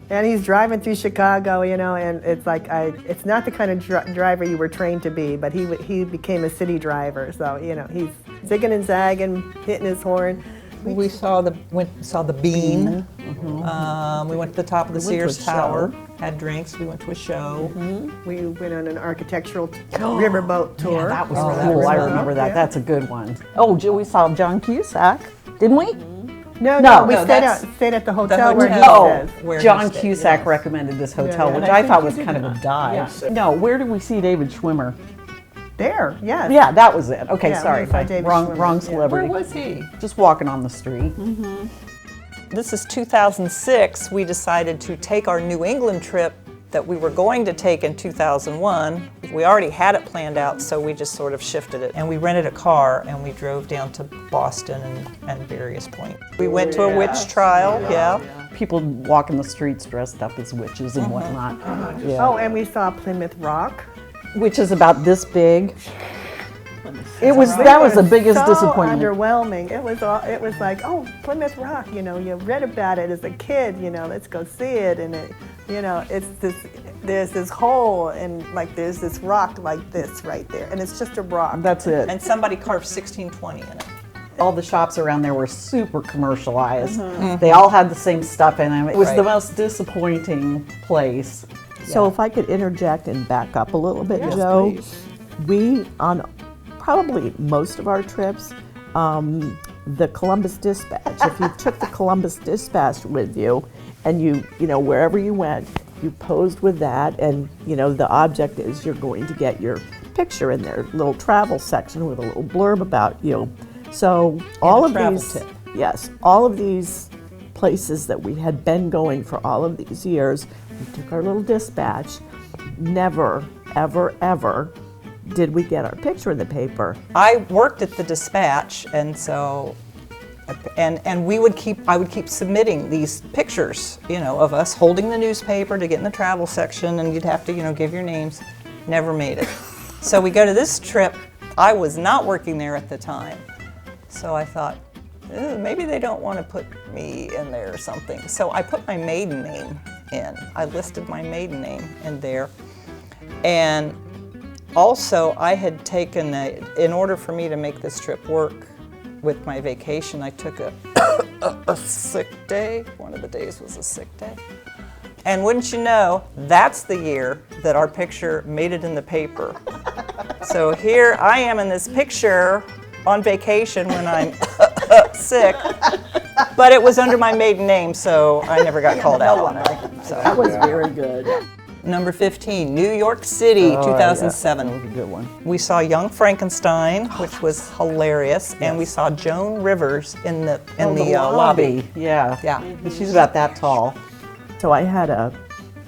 And he's driving through Chicago, and it's like it's not the kind of driver you were trained to be, but he became a city driver. So he's zigging and zagging, hitting his horn. We saw the Bean. We went to the top of the We went to a Sears Tower, show. had drinks. We went to a show. We went on an architectural riverboat tour. Yeah, that was Remember cool. that? I remember that. Yeah. That's a good one. Oh, we saw John Cusack, didn't we? No, No, we no, stayed at the hotel, hotel. where he Oh. says. Where he John stayed, Cusack yes. recommended this hotel, Yeah. which And I think thought he was did kind of a that. dive. No, where did we see David Schwimmer? There, yes. Yeah, that was it. Okay, Yeah, sorry. we saw David Wrong Schwimmer, wrong yeah. celebrity. Where was he? Just walking on the street. This is 2006. We decided to take our New England trip that we were going to take in 2001. We already had it planned out, so we just sort of shifted it. And we rented a car and we drove down to Boston and various points. We went to a witch trial, yeah. People walking the streets dressed up as witches and whatnot. Yeah. Oh, and we saw Plymouth Rock. Which is about this big. That was the biggest so disappointment. Underwhelming. It was like, oh, Plymouth Rock. You read about it as a kid. Let's go see it. And it's this. There's this hole, and there's this rock like this right there, and it's just a rock. That's it. And somebody carved 1620 in it. All the shops around there were super commercialized. They all had the same stuff in them. It was the most disappointing place. So if I could interject and back up a little bit, Joe, we, on probably most of our trips, the Columbus Dispatch, if you took the Columbus Dispatch with you and you wherever you went, you posed with that, and the object is you're going to get your picture in their little travel section with a little blurb about you. So all a of travel these, tip. yes, all of these places that we had been going for all of these years, we took our little dispatch. Never, ever, ever did we get our picture in the paper? I worked at the Dispatch, and so, and I would keep submitting these pictures, of us holding the newspaper to get in the travel section, and you'd have to, give your names. Never made it. So we go to this trip. I was not working there at the time, so I thought, maybe they don't want to put me in there or something. So I put my maiden name in. I listed my maiden name in there, and also, I had taken in order for me to make this trip work with my vacation, I took a sick day. One of the days was a sick day. And wouldn't you know, that's the year that our picture made it in the paper. So here I am in this picture on vacation when I'm sick, but it was under my maiden name, so I never got called out on it. So. That was very good. Number 15, New York City, 2007. That was a good one. We saw Young Frankenstein, which was hilarious, and we saw Joan Rivers in the lobby. Yeah. Yeah. She's about that tall. So I had a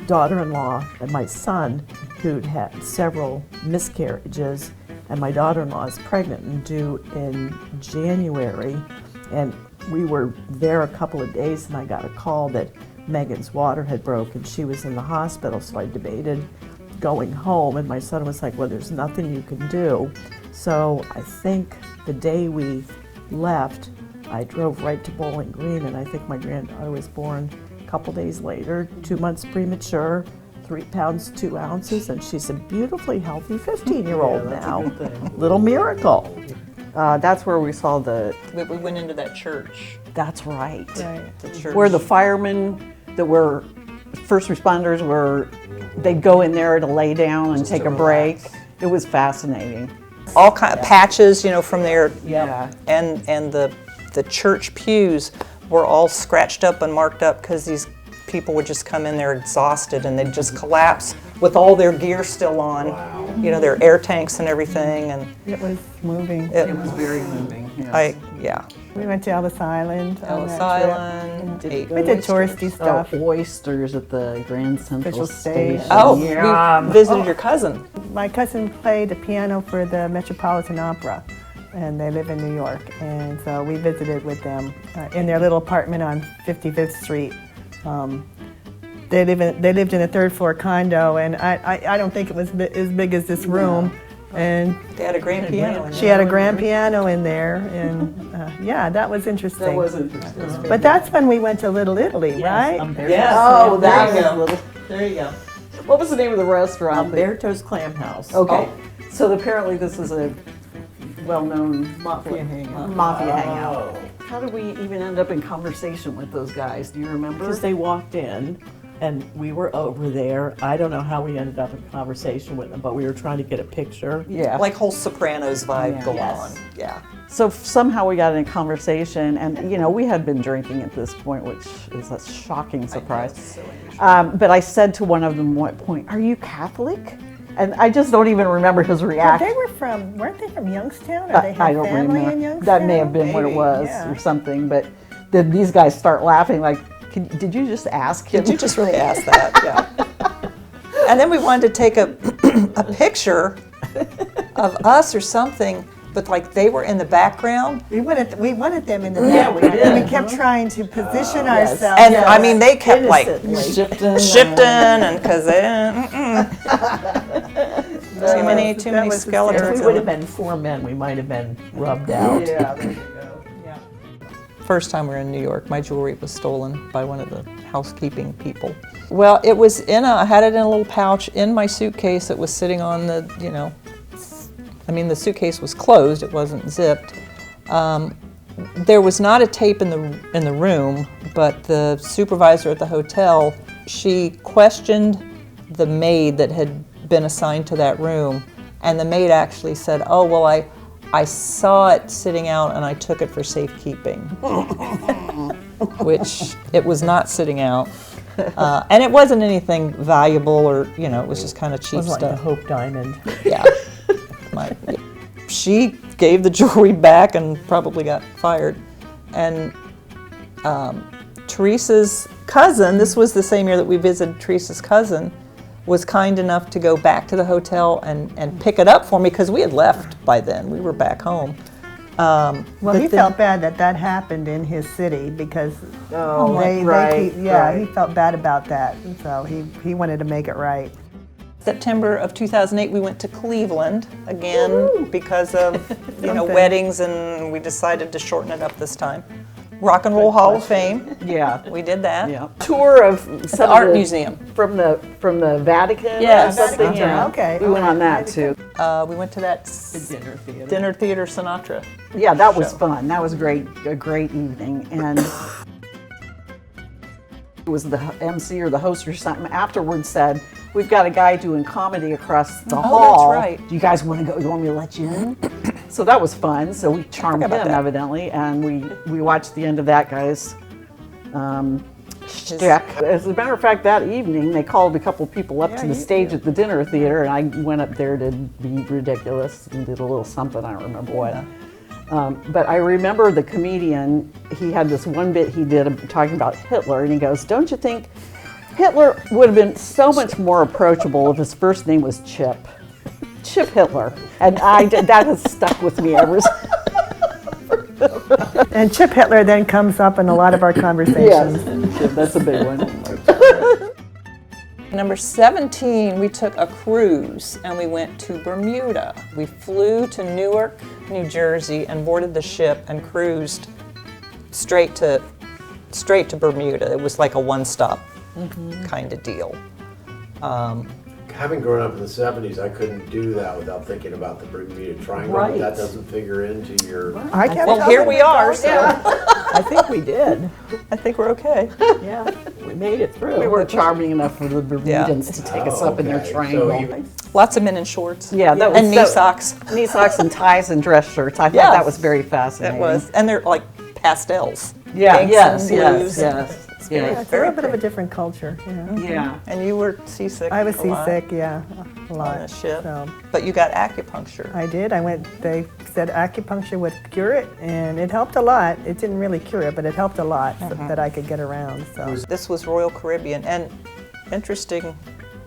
daughter-in-law and my son who'd had several miscarriages, and my daughter-in-law is pregnant and due in January, and we were there a couple of days, and I got a call that Megan's water had broken. She was in the hospital, so I debated going home, and my son was like, well, there's nothing you can do. So I think the day we left, I drove right to Bowling Green, and I think my granddaughter was born a couple days later, 2 months premature, 3 pounds, 2 ounces, and she's a beautifully healthy 15-year-old now. Little miracle. That's where we saw We went into that church. that's right. The church. Where the firemen that were first responders they'd go in there to lay down and take a break. It was fascinating. all kind of patches, from there. Yeah. And the church pews were all scratched up and marked up because these people would just come in there exhausted and they'd just collapse with all their gear still on. Wow. Their air tanks and everything, and It was moving. It was very moving. Yes. We went to Ellis Island. on Ellis that trip. Island. ate We did oysters. touristy stuff. Oysters at the Grand Central Central Station. Station. Oh, yeah. we visited your cousin. My cousin played the piano for the Metropolitan Opera, and they live in New York. And so we visited with them in their little apartment on 55th Street. They lived in a third floor condo, and I don't think it was as big as this room. And They had a grand piano in she there. had a grand piano in there, and that was interesting. That was interesting. But that's when we went to Little Italy, right? Yes. Oh, that There you was go. little. There you go. What was the name of the restaurant? Umberto's Clam House. Okay. So apparently this is a well-known Mafia hangout. Mafia hangout. How did we even end up in conversation with those guys? Do you remember? Because they walked in, and we were over there. I don't know how we ended up in conversation with them, but we were trying to get a picture. Yeah. Like whole Sopranos vibe Yeah. going Yes. on. Yeah. So somehow we got in conversation, and we had been drinking at this point, which is a shocking surprise. So unusual. But I said to one of them at one point, "Are you Catholic?" And I just don't even remember his Well, reaction. weren't they from Youngstown? Or they had I don't family remember. in Youngstown? That may have been what it Maybe, was yeah. or something. But then these guys start laughing like, did you just ask him? Did you just really ask that? Yeah. And then we wanted to take a picture of us or something, but like they were in the background. We wanted them in the Yeah, back. we did. And we kept trying to position ourselves. And I mean, they kept like Innocently. shifting and because too many that was If skeletons. we would have been 4 men, we might have been rubbed out. Yeah, there you go. Yeah. First time we were in New York, my jewelry was stolen by one of the housekeeping people. Well, it was I had it in a little pouch in my suitcase that was sitting on the, the suitcase was closed, it wasn't zipped. There was not a tape in the room, but the supervisor at the hotel, she questioned the maid that had been assigned to that room, and the maid actually said, "Oh, well, I saw it sitting out and I took it for safekeeping," which it was not sitting out. And it wasn't anything valuable or, it was just kind of It cheap was like the stuff. Hope Diamond. Yeah. She gave the jewelry back and probably got fired. And Teresa's cousin, this was the same year that we visited Teresa's cousin, was kind enough to go back to the hotel and pick it up for me because we had left by then. We were back home. Well, But he then- felt bad that happened in his city because right, he right. felt bad about that. So he wanted to make it right. September of 2008, we went to Cleveland again because of Something. weddings, and we decided to shorten it up this time. Rock and Roll Hall of Fame. Yeah. We did that. Yeah. Tour of some of art the- museum. from the Vatican. Yes. or something. Vatican, Yeah. okay. We went on that too. We went to that dinner theater Sinatra. Yeah, that was show. fun. That was great. A great evening, and it was the MC or the host or something afterwards said, "We've got a guy doing comedy across the hall. right. Do you guys want to go? You want me to let you in?" So that was fun. So we charmed him about that. evidently, and we watched the end of that guy's shtick. As a matter of fact, that evening they called a couple people up to the stage at the dinner theater, and I went up there to be ridiculous and did a little something. I don't remember what. But I remember the comedian, he had this one bit he did talking about Hitler, and he goes, "Don't you think Hitler would have been so much more approachable if his first name was Chip? Chip Hitler." And that has stuck with me ever since. And Chip Hitler then comes up in a lot of our conversations. Yes, that's a big one. Number 17, we took a cruise and we went to Bermuda. We flew to Newark, New Jersey, and boarded the ship and cruised straight to Bermuda. It was like a one-stop kind of deal. Having grown up in the 70s, I couldn't do that without thinking about the Bermuda Triangle. Right. That doesn't figure into your. I kept Well, here we are, so I think we did. I think we're okay. Yeah, we made it through. We were charming enough for the Bermudans to take us up in their Okay. triangle. So you- Lots of men in shorts. Yeah, that was and knee so- socks. Knee socks and ties and dress shirts. I thought Yes. that was very It fascinating. was, and they're like pastels. Yeah, Pinks yes, and yes, blues. yes. Yeah, Yeah. it's a little bit of a different culture. Yeah. Yeah. And you were seasick. I was a lot seasick, yeah, a lot. on the ship, So but you got acupuncture. I did. I went. They said acupuncture would cure it, and it helped a lot. It didn't really cure it, but it helped a lot so that I could get around. So This was Royal Caribbean, and interesting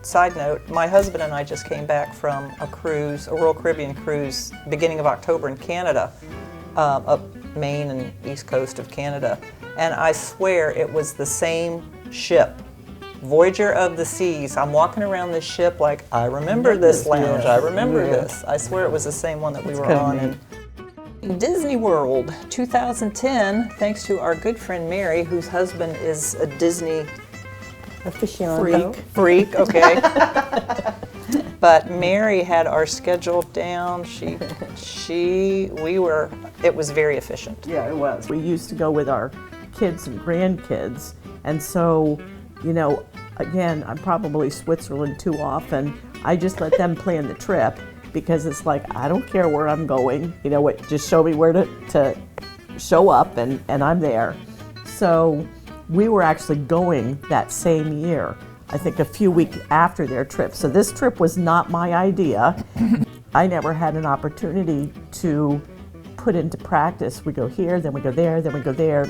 side note, my husband and I just came back from a cruise, a Royal Caribbean cruise, beginning of October in Canada, up Maine and east coast of Canada, and I swear it was the same ship, Voyager of the Seas. I'm walking around this ship like, I remember this lounge, I remember this. I swear it was the same one that we were kinda on. neat. In Disney World, 2010, thanks to our good friend Mary, whose husband is a Disney freak, okay. But Mary had our schedule down. It was very efficient. Yeah, it was. We used to go with our kids and grandkids, and so, again, I'm probably Switzerland too often. I just let them plan the trip because it's like, I don't care where I'm going, just show me where to show up and I'm there. So we were actually going that same year, I think a few weeks after their trip. So this trip was not my idea. I never had an opportunity to put into practice. We go here, then we go there, then we go there,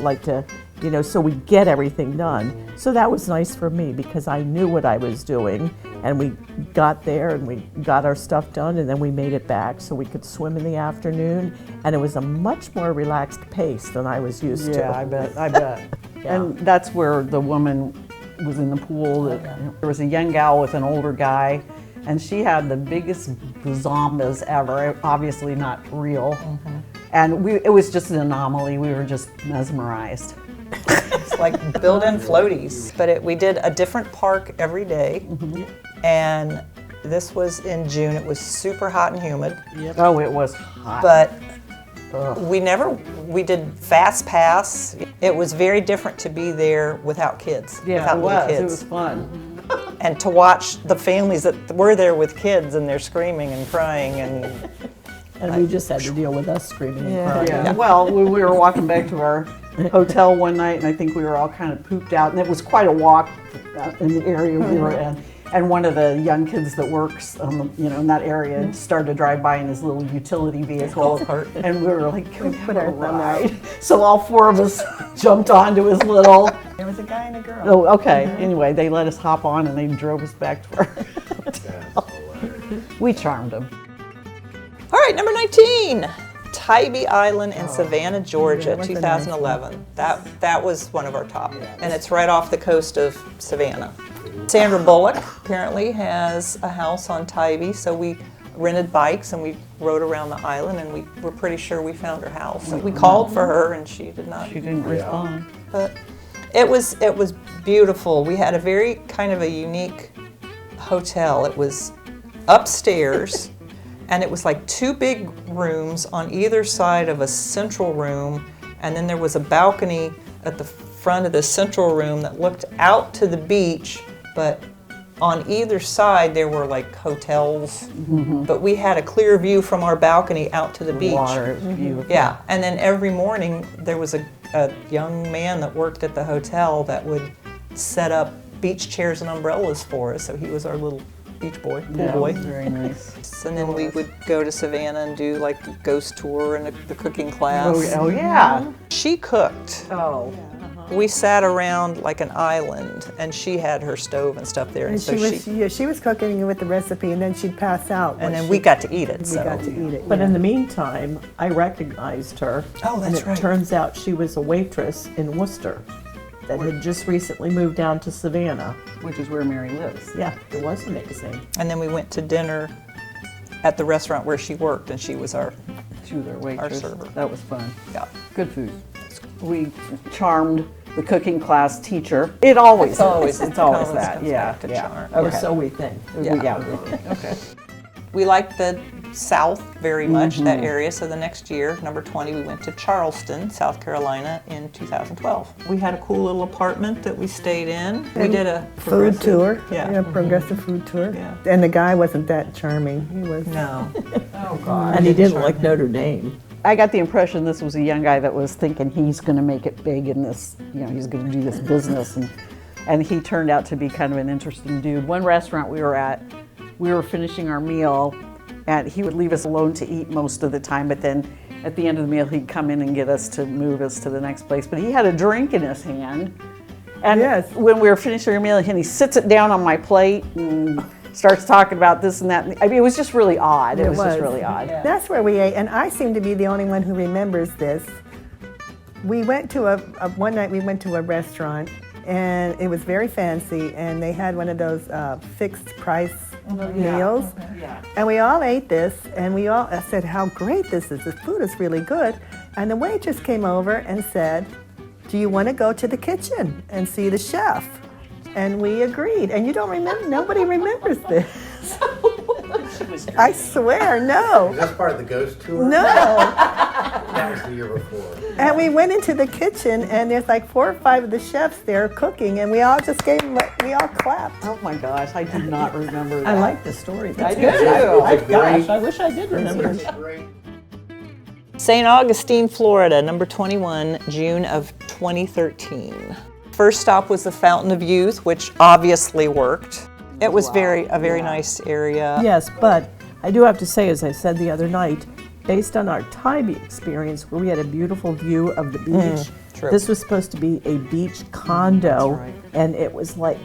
so we get everything done. So that was nice for me because I knew what I was doing, and we got there and we got our stuff done, and then we made it back so we could swim in the afternoon, and it was a much more relaxed pace than I was used to. Yeah, I bet. And that's where the woman was in the pool. There was a young gal with an older guy, and she had the biggest zombas ever, obviously not real. And it was just an anomaly. We were just mesmerized. It's like built-in floaties. But we did a different park every day, and this was in June. It was super hot and humid, Oh, it was hot. but we did Fast Pass. It was very different to be there without kids, Yeah, without it little was. kids. It was fun. And to watch the families that were there with kids and they're screaming and crying And we just had to deal with us screaming and crying. Yeah. Well, we were walking back to our hotel one night, and I think we were all kind of pooped out, and it was quite a walk in the area we were in. And one of the young kids that works, in that area, started to drive by in his little utility vehicle, and we were like, "Can we have a ride?" So all four of us jumped onto his little. there was a guy and a girl. Oh, okay. Anyway, they let us hop on, and they drove us back to our We charmed them. All right, number 19, Tybee Island in Savannah, Georgia, that was a nice 2011. That was one of our top, and it's right off the coast of Savannah. Sandra Bullock apparently has a house on Tybee, so we rented bikes and we rode around the island, and we were pretty sure we found her house. So we called for her, and she did not. She didn't respond. But it was beautiful. We had a very kind of a unique hotel. It was upstairs, and it was like 2 big rooms on either side of a central room, and then there was a balcony at the front of the central room that looked out to the beach, but on either side there were like hotels, but we had a clear view from our balcony out to the beach. Water is beautiful. Yeah, and then every morning there was a young man that worked at the hotel that would set up beach chairs and umbrellas for us, so he was our little beach boy, pool Yeah, boy. it was very nice. And then we would go to Savannah and do like the ghost tour and the cooking class. Oh yeah. She cooked. Oh. We sat around like an island, and she had her stove and stuff there, and And so she was cooking with the recipe, and then she'd pass out. and then we got to eat it. we So got to eat it. But yeah. in the meantime, I recognized her. Oh, that's and right. it turns out she was a waitress in Worcester that had just recently moved down to Savannah. Which is where Mary lives. Yeah, it was amazing. and then we went to dinner at the restaurant where she worked, and she was our She was our waitress. server. That was fun. yeah. Good food. We charmed the cooking class teacher. It always It's always- is. It's always comes that. Yeah. back to Yeah. charm. Or Okay. so we think. Yeah. Okay. We liked the South very much, that area. So the next year, number 20, we went to Charleston, South Carolina in 2012. We had a cool little apartment that we stayed in. We did a food progressive- tour. Yeah. Progressive food tour. Yeah. And the guy wasn't that charming. He was. No. Oh God. And he didn't like Notre Dame. I got the impression this was a young guy that was thinking he's going to make it big in this, he's going to do this business, and he turned out to be kind of an interesting dude. One restaurant we were at, we were finishing our meal, and he would leave us alone to eat most of the time, but then at the end of the meal he'd come in and get us to move us to the next place. But he had a drink in his hand, and Yes. when we were finishing our meal, and he sits it down on my plate and starts talking about this and that. I mean, it was just really odd. It was just really odd. That's where we ate, and I seem to be the only one who remembers this. We went to one night we went to a restaurant, and it was very fancy, and they had one of those fixed price meals. And we all ate this, and I said, how great this is. The food is really good. And the waitress came over and said, do you want to go to the kitchen and see the chef? And we agreed. And you don't remember, nobody remembers this. I swear, no. Is that part of the ghost tour? No. That was the year before. And we went into the kitchen, and there's like 4 or 5 of the chefs there cooking, and we all just we all clapped. Oh my gosh, I did not remember that. I like the story. That's do good. too. It's a great, Gosh, I wish I did remember. it's a great St. Augustine, Florida, number 21, June of 2013. First stop was the Fountain of Youth, which obviously worked. It was a very nice area. Yes, but I do have to say, as I said the other night, based on our Tybee experience, where we had a beautiful view of the beach, true. this was supposed to be a beach condo, and it was like,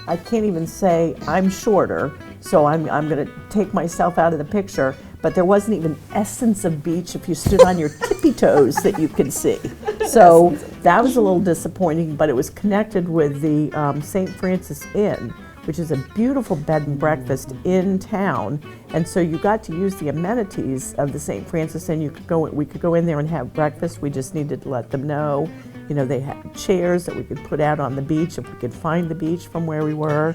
I can't even say I'm shorter, so I'm going to take myself out of the picture, but there wasn't even essence of beach if you stood on your tippy toes that you could see. So that was a little disappointing, but it was connected with the St. Francis Inn, which is a beautiful bed and breakfast in town, and so you got to use the amenities of the St. Francis Inn. We could go in there and have breakfast. We just needed to let them know. They had chairs that we could put out on the beach if we could find the beach from where we were.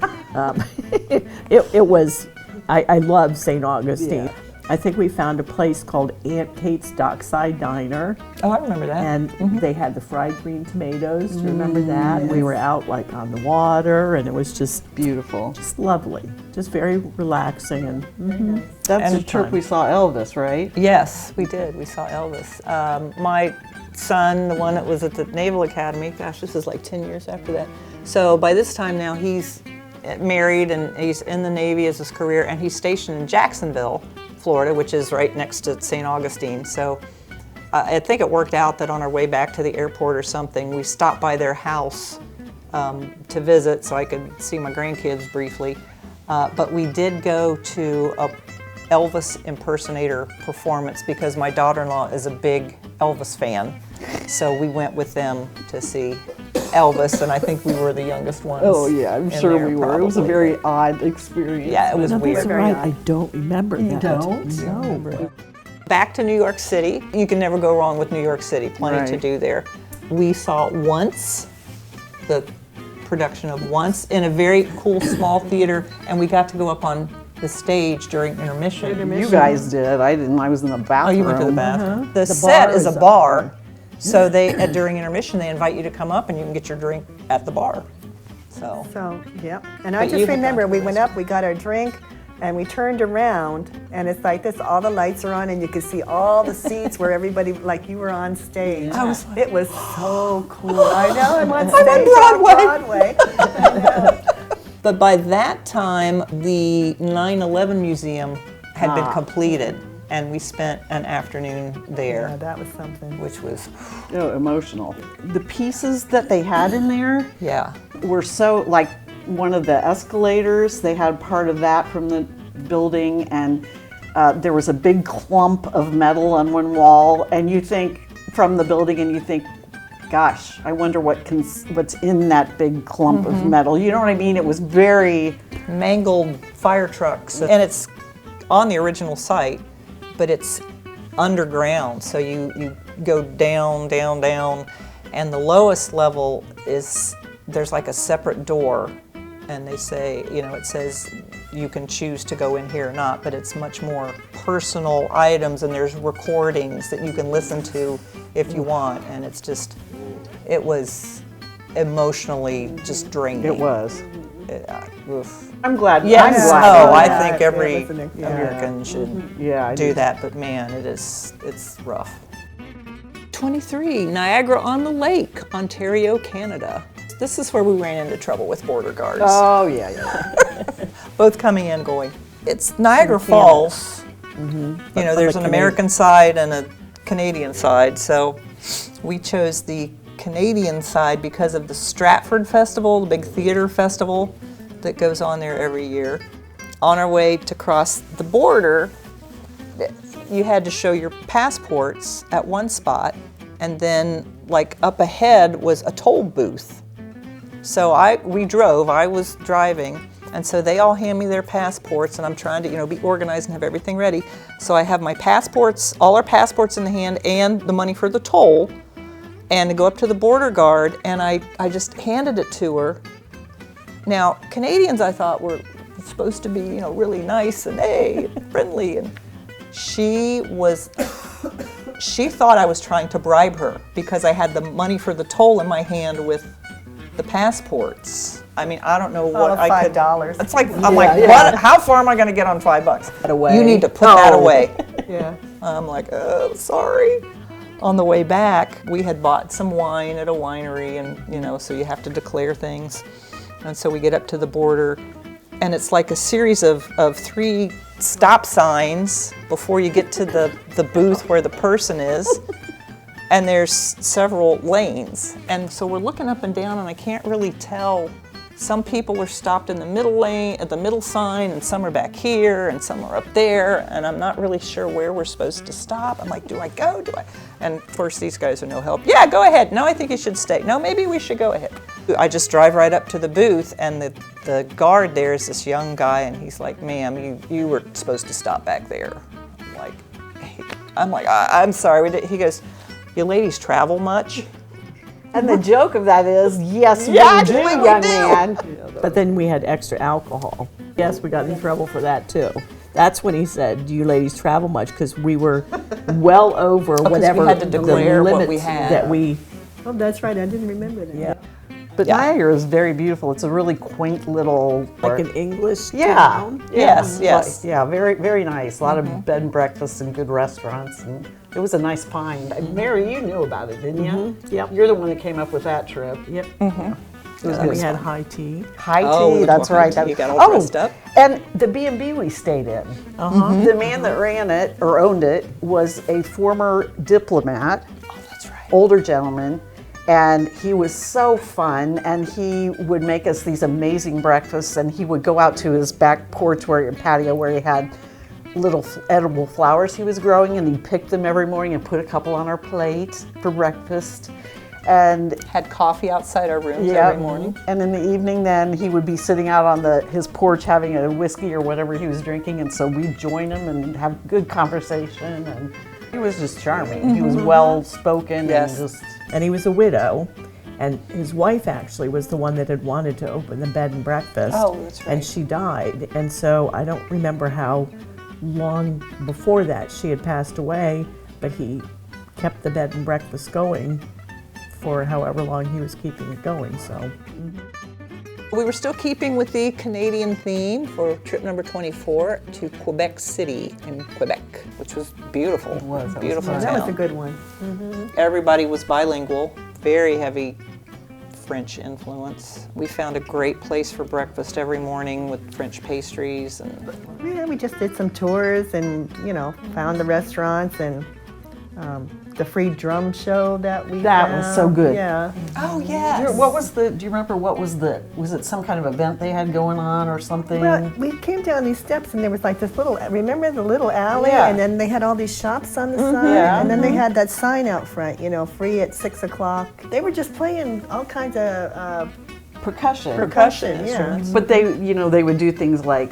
It was. I love St. Augustine. Yeah. I think we found a place called Aunt Kate's Dockside Diner, Oh, I remember that. and they had the fried green tomatoes. Do you remember that? We were out like on the water, and it was just Beautiful. lovely, just very relaxing, and That's And the trip time. we saw Elvis, right? Yes, we did. We saw Elvis. My son, the one that was at the Naval Academy, gosh, this is like 10 years after that. So by this time now, he's married and he's in the Navy as his career, and he's stationed in Jacksonville, Florida, which is right next to St. Augustine. So I think it worked out that on our way back to the airport or something, we stopped by their house to visit so I could see my grandkids briefly. But we did go to Elvis impersonator performance because my daughter-in-law is a big Elvis fan. So we went with them to see Elvis, and I think we were the youngest ones. Oh yeah, I'm in sure there, we were. It was a probably. very odd experience. Yeah, it was No, weird. that's right. I don't remember that. don't? No. Back to New York City. You can never go wrong with New York City. Plenty to Right. do there. We saw Once, the production of Once, in a very cool small theater, and we got to go up on the stage during intermission. You guys did. I didn't. I was in the Oh, bathroom. you went to the bathroom. The, The set bar is a is up bar, so during intermission they invite you to come up and you can get your drink at the bar. So So, yeah. And I But you just have remember gone to we the went up, we got our drink, and we turned around, and it's like this, all the lights are on, and you could see all the seats where everybody, like you were on stage. I was like, It was so cool. I know, I'm on stage on Broadway. but by that time the 9/11 museum had been completed, and we spent an afternoon there, Yeah, that was something. which was Oh, emotional. The pieces that they had in there yeah. were so, like one of the escalators, they had part of that from the building, and there was a big clump of metal on one wall, and you think from the building, and you think, gosh, I wonder what's in that big clump of metal. You know what I mean? It was very, Mangled fire trucks, and it's on the original site, but it's underground, so you go down, down, down, and the lowest level is, there's like a separate door, and they say, it says you can choose to go in here or not, but it's much more personal items, and there's recordings that you can listen to if you want, and it's just, it was emotionally just draining. it was. Oof. I'm glad. Yes, I'm glad. oh, I Yeah, think yeah, every it was an- yeah. American should Yeah, I do do. that, but man, it's rough. 23, Niagara-on-the-Lake, Ontario, Canada. This is where we ran into trouble with border guards, Oh, yeah. both coming and going. It's Niagara Falls. There's an American side and a Canadian side, so we chose the Canadian side because of the Stratford Festival, the big theater festival that goes on there every year. On our way to cross the border, you had to show your passports at one spot, and then like up ahead was a toll booth. So I was driving, and so they all hand me their passports, and I'm trying to, be organized and have everything ready. So I have my passports, all our passports in the hand, and the money for the toll, and to go up to the border guard, and I just handed it to her. Now, Canadians I thought were supposed to be, really nice and hey, friendly, and she thought I was trying to bribe her because I had the money for the toll in my hand with the passports. I mean, I don't know what I could. $5. It's like I'm like, what? How far am I going to get on $5? away. You need to put that away. Yeah. I'm like, oh, sorry. On the way back, we had bought some wine at a winery, and so you have to declare things. And so we get up to the border, and it's like a series of 3 stop signs before you get to the booth where the person is. And there's several lanes. And so we're looking up and down, and I can't really tell. Some people are stopped in the middle lane, at the middle sign, and some are back here, and some are up there, and I'm not really sure where we're supposed to stop. I'm like, do I go? And of course, these guys are no help. Yeah, go ahead. No, I think you should stay. No, maybe we should go ahead. I just drive right up to the booth, and the guard there is this young guy, and he's like, ma'am, you were supposed to stop back there. I'm like, I'm sorry. He goes, you ladies travel much? And the joke of that is, yes, Yeah, we do, actually, we young do. man. But then we had extra alcohol. Yes, we got in trouble for that too. That's when he said, "Do you ladies travel much?" Because we were well over whatever had to the declare what limits we had. that we. Oh, that's right. I didn't remember that. Yeah, But Yeah. Niagara is very beautiful. It's a really quaint little. like an English Yeah. town. Yes, yes. Yeah, very, very nice. A lot of bed and breakfasts and good restaurants. And it was a nice find. Mary, you knew about it, didn't you? Yep. You're the one that came up with that trip. Yep. It was And good. we had high tea. High Oh, tea, that's high right. tea. You got all dressed up. And the B&B we stayed in. The man that ran it or owned it was a former diplomat, Oh, that's right. older gentleman, and he was so fun, and he would make us these amazing breakfasts, and he would go out to his back porch patio where he had little edible flowers he was growing, and he picked them every morning and put a couple on our plate for breakfast. And Had coffee outside our rooms yeah, every morning. and in the evening then he would be sitting out on his porch having a whiskey or whatever he was drinking, and so we'd join him and have good conversation, and he was just charming. He was well spoken Yes. and just And he was a widow, and his wife actually was the one that had wanted to open the bed and breakfast. Oh, that's right. And she died, and so I don't remember how long before that she had passed away, but he kept the bed and breakfast going for however long he was keeping it going, so. We were still keeping with the Canadian theme for trip number 24 to Quebec City in Quebec, which was beautiful. It was. That was Beautiful fun. town. That was a good one. Everybody was bilingual, very heavy French influence. We found a great place for breakfast every morning with French pastries and Yeah, we just did some tours and, found the restaurants and the free drum show that we That found. was so good. Yeah. oh yes. What was do you remember was it some kind of event they had going on or something? Well, we came down these steps and there was like this little, remember the little alley? Yeah. And then they had all these shops on the side. Yeah. And then they had that sign out front, free at 6 o'clock. They were just playing all kinds of percussion. yeah. But they would do things like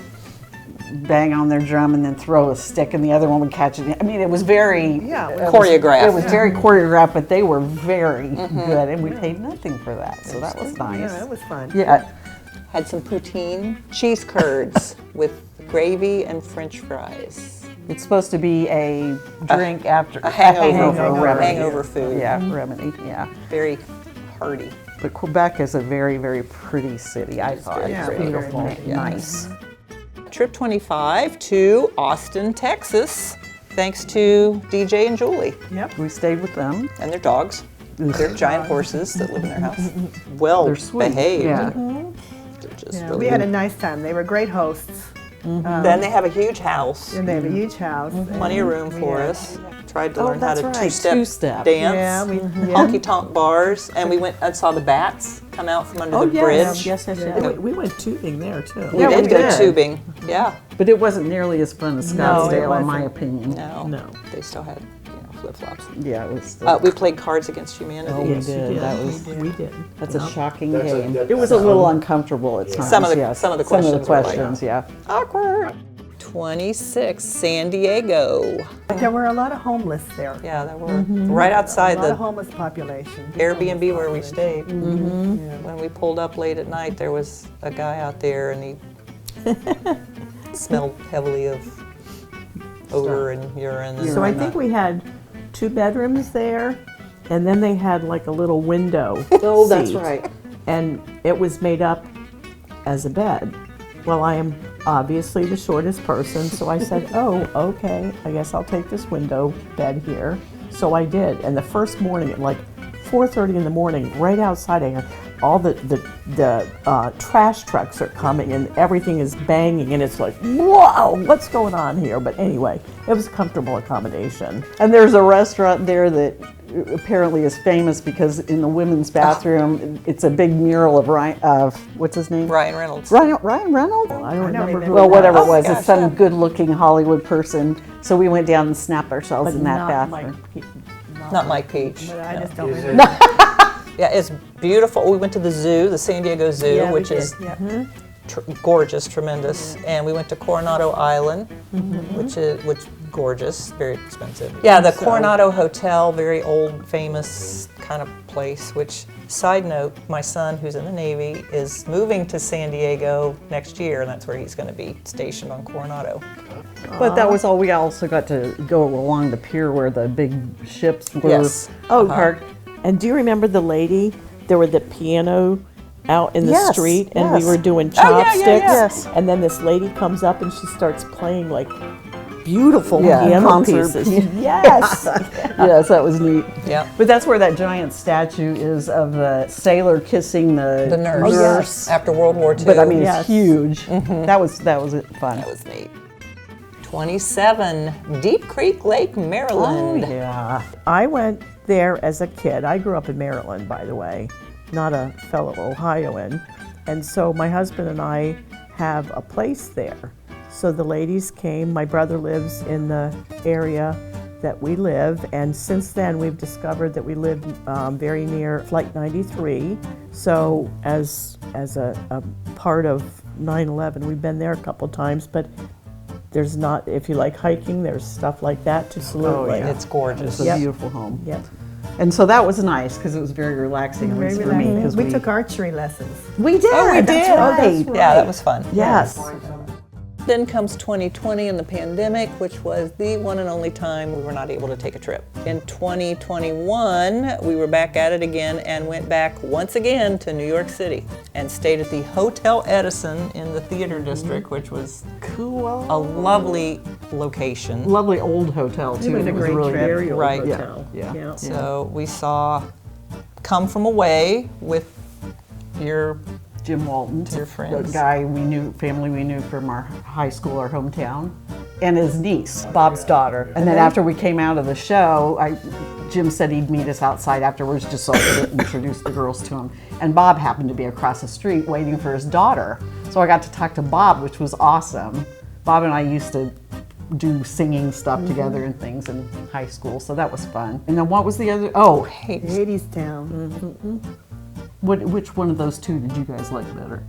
bang on their drum and then throw a stick and the other one would catch it. I mean, it was very Yeah, it was- choreographed. It was very choreographed, but they were very good, and we paid nothing for that, so that was nice. Yeah, it was fun. Yeah. Had some poutine, cheese curds with gravy and French fries. It's supposed to be a drink after A hangover, remedy. hangover food. Yeah, remedy. Yeah. Very hearty. But Quebec is a very, very pretty city. I thought very it's pretty. beautiful, Yeah. nice. Trip 25 to Austin, Texas, thanks to DJ and Julie Yep. We stayed with them. and their dogs. They're giant horses that live in their house. Well They're sweet. behaved. Yeah. They're just Yeah, really we had a good. nice time. They were great hosts. Then they have a huge house, And they have a huge house. plenty of room for Yeah. us. Tried to Oh, learn how that's to right, two-step, two-step. dance. Yeah, we Honky tonk bars, and we went and saw the bats come out from under Oh, the yes, bridge. yes. Yeah. We went tubing there, too. We Yeah, did we go did. tubing. Yeah. But it wasn't nearly as fun as No, it Scottsdale, in my wasn't. opinion. No. No. They still had flip flops. Yeah, it was. Still, We played Cards Against Humanity. Oh, Yes, you did. did. That was- We did. that's a shocking That's a- game. that- It was a little uncomfortable at times. Some of the- yes. some of the questions were like- questions, yeah. Awkward. 26, San Diego. There were a lot of homeless there. Yeah, there were right outside A lot of the smelled population. Airbnb where we stayed. When we pulled up late at night, there was a guy out there, and he smelled heavily of odor and urine. And So I think we had 2 bedrooms there, and then they had like a little window. Oh, that's seat, right. And it was made up as a bed. Well, I am obviously the shortest person, so I said, oh, okay, I guess I'll take this window bed here. So I did, and the first morning at like 4:30 in the morning, right outside, I heard all the trash trucks are coming and everything is banging, and it's like, whoa, what's going on here? But anyway, it was a comfortable accommodation. And there's a restaurant there that apparently is famous because in the women's bathroom, it's a big mural of what's his name? Ryan Reynolds. Ryan Reynolds? I don't remember who Well, it whatever was, it was, gosh, it's some yeah. good-looking Hollywood person. So we went down and snapped ourselves but in that not bathroom. Not Mike Peach. But I just don't Is remember. it- Yeah, it's beautiful. We went to the zoo, the San Diego Zoo, Yeah, we which did, is yeah. gorgeous, tremendous. And we went to Coronado Island, which gorgeous, very expensive. Yeah, the Coronado Hotel, very old, famous kind of place. Which, side note, my son, who's in the Navy, is moving to San Diego next year, and that's where he's going to be stationed on Coronado. But that was all. We also got to go along the pier where the big ships were Yes. Oh, parked. and do you remember the lady? There were the piano out in the Yes, street, and we yes. were doing Oh, yeah, chopsticks. yeah, yeah. Yes. And then this lady comes up and she starts playing like beautiful Yeah, piano concert pieces. piano. Yes. Yes, that was neat. Yeah. But that's where that giant statue is of the sailor kissing The nurse. Oh, yes. After World War II. But I mean, Yes. it's huge. That was fun. that was neat. 27, Deep Creek Lake, Oh Maryland. yeah. I went there as a kid. I grew up in Maryland, by the way, not a fellow Ohioan. And so my husband and I have a place there. So the ladies came. My brother lives in the area that we live, and since then we've discovered that we live very near Flight 93. So as a part of 9/11, we've been there a couple times, but there's not, if you like hiking, there's stuff like that to salute. yeah. It's gorgeous. It's a Yep. beautiful home. Yep. And so that was nice because it was very relaxing, at Very least for me. relaxing. 'Cause We took archery lessons. We did. Oh, we That's did. right. Yeah, that was fun. Yes. Then comes 2020 and the pandemic, which was the one and only time we were not able to take a trip. In 2021, we were back at it again and went back once again to New York City and stayed at the Hotel Edison in the Theater District, which was Cool. a lovely location. Lovely old hotel too. was a great really trip. good. Very old Right. Yeah. hotel. Yeah. So we saw Come From Away with your Jim Walton, Your friends. the guy we knew, family we knew from our high school, our hometown, and his niece, Bob's daughter. And then after we came out of the show, Jim said he'd meet us outside afterwards just so I could introduce the girls to him. And Bob happened to be across the street waiting for his daughter. So I got to talk to Bob, which was awesome. Bob and I used to do singing stuff together and things in high school, so that was fun. And then what was the other? Oh, Hadestown. which one of those two did you guys like better?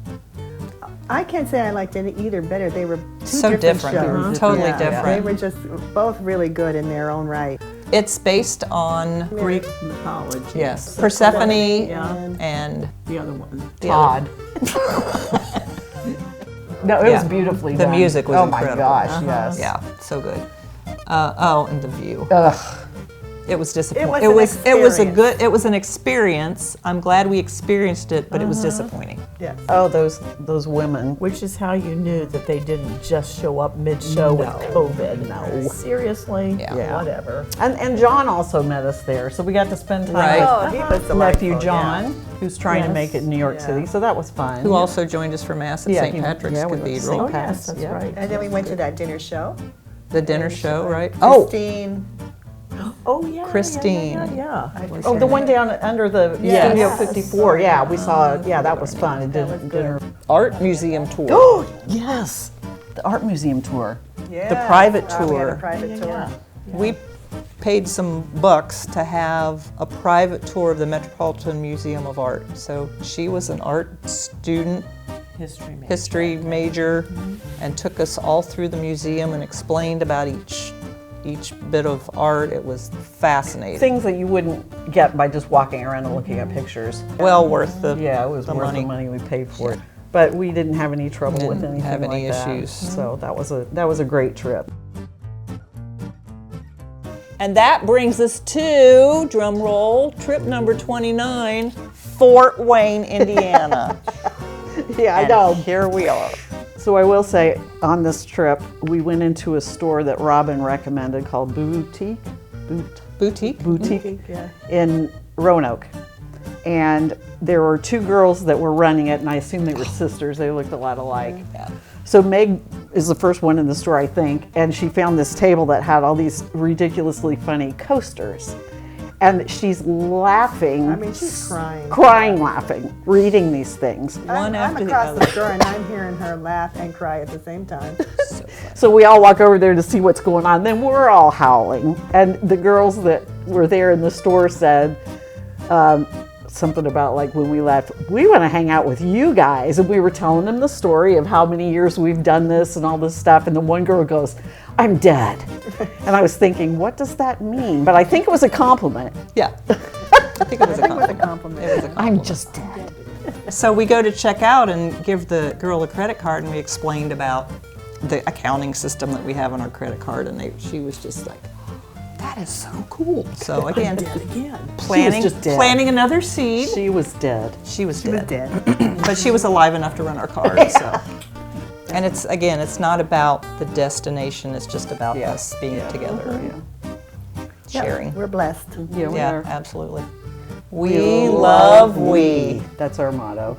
I can't say I liked any either better. They were two So different. shows. Totally Yeah, They different. were just both really good in their own right. It's based on, Greek mythology. yes, Persephone Yeah. and The other one. the other- Todd. No, it was Yeah. beautifully The done. music was oh incredible. my gosh, yes. Yeah, so good. And the view. Ugh. It was disappointing. was It an was experience. it was an experience. I'm glad we experienced it, but it was disappointing. Yes. Oh, those women. Which is how you knew that they didn't just show up mid-show with COVID. No. Seriously? Yeah. Whatever. And John also met us there, so we got to spend time Right. Oh, he was with delightful, nephew John, who's trying to Yes. make it in New York Yeah. City, so that was fun. Who also joined us for Mass at Yeah, St. he- Patrick's yeah, we went to Cathedral. Oh, St. yes, Pat's, that's yeah. right. And then we went to that dinner show. The dinner show, right? Christine. Oh, yeah. Christine. Yeah. Oh, the one down under the Yes. Studio 54. Yeah, we saw. Yeah, that was fun. It did dinner. Art museum tour. Oh, yes, the art museum tour. Yeah. The private We had tour. a private tour. We paid some bucks to have a private tour of the Metropolitan Museum of Art. So she was an art student, history major, and took us all through the museum and explained about each bit of art. It was fascinating. Things that you wouldn't get by just walking around and looking at pictures. Well worth the Yeah, it was the worth money. the money we paid for it. But we didn't have any trouble with Didn't anything have any like that. issues. So that was a great trip. And that brings us to, drum roll, trip number 29, Fort Wayne, Indiana. Yeah, I And know. here we are. So I will say, on this trip, we went into a store that Robin recommended called Boutique Boutique. Yeah. in Roanoke. And there were two girls that were running it, and I assume they were sisters. They looked a lot alike. Yeah. So Meg is the first one in the store, I think, and she found this table that had all these ridiculously funny coasters. And she's laughing. I mean, she's crying. Crying laughing, reading these things. One I'm after the across other. the store and I'm hearing her laugh and cry at the same time. So we all walk over there to see what's going on. Then we're all howling. And the girls that were there in the store said something about like when we left, we want to hang out with you guys. And we were telling them the story of how many years we've done this and all this stuff. And the one girl goes, I'm dead. And I was thinking, what does that mean? But I think it was a compliment. Yeah. I think it was a It was a compliment. compliment. It was a I'm compliment. just dead. So we go to check out and give the girl a credit card, and we explained about the accounting system that we have on our credit card, and she was just like, that is so cool. So again, planning, just dead. planting another seed. She was dead. She was She was dead. dead. But she was alive enough to run our card. So, and it's not about the destination. It's just about us being together and sharing. We're blessed. Yeah, we Yeah, are. absolutely. We love we. That's our motto.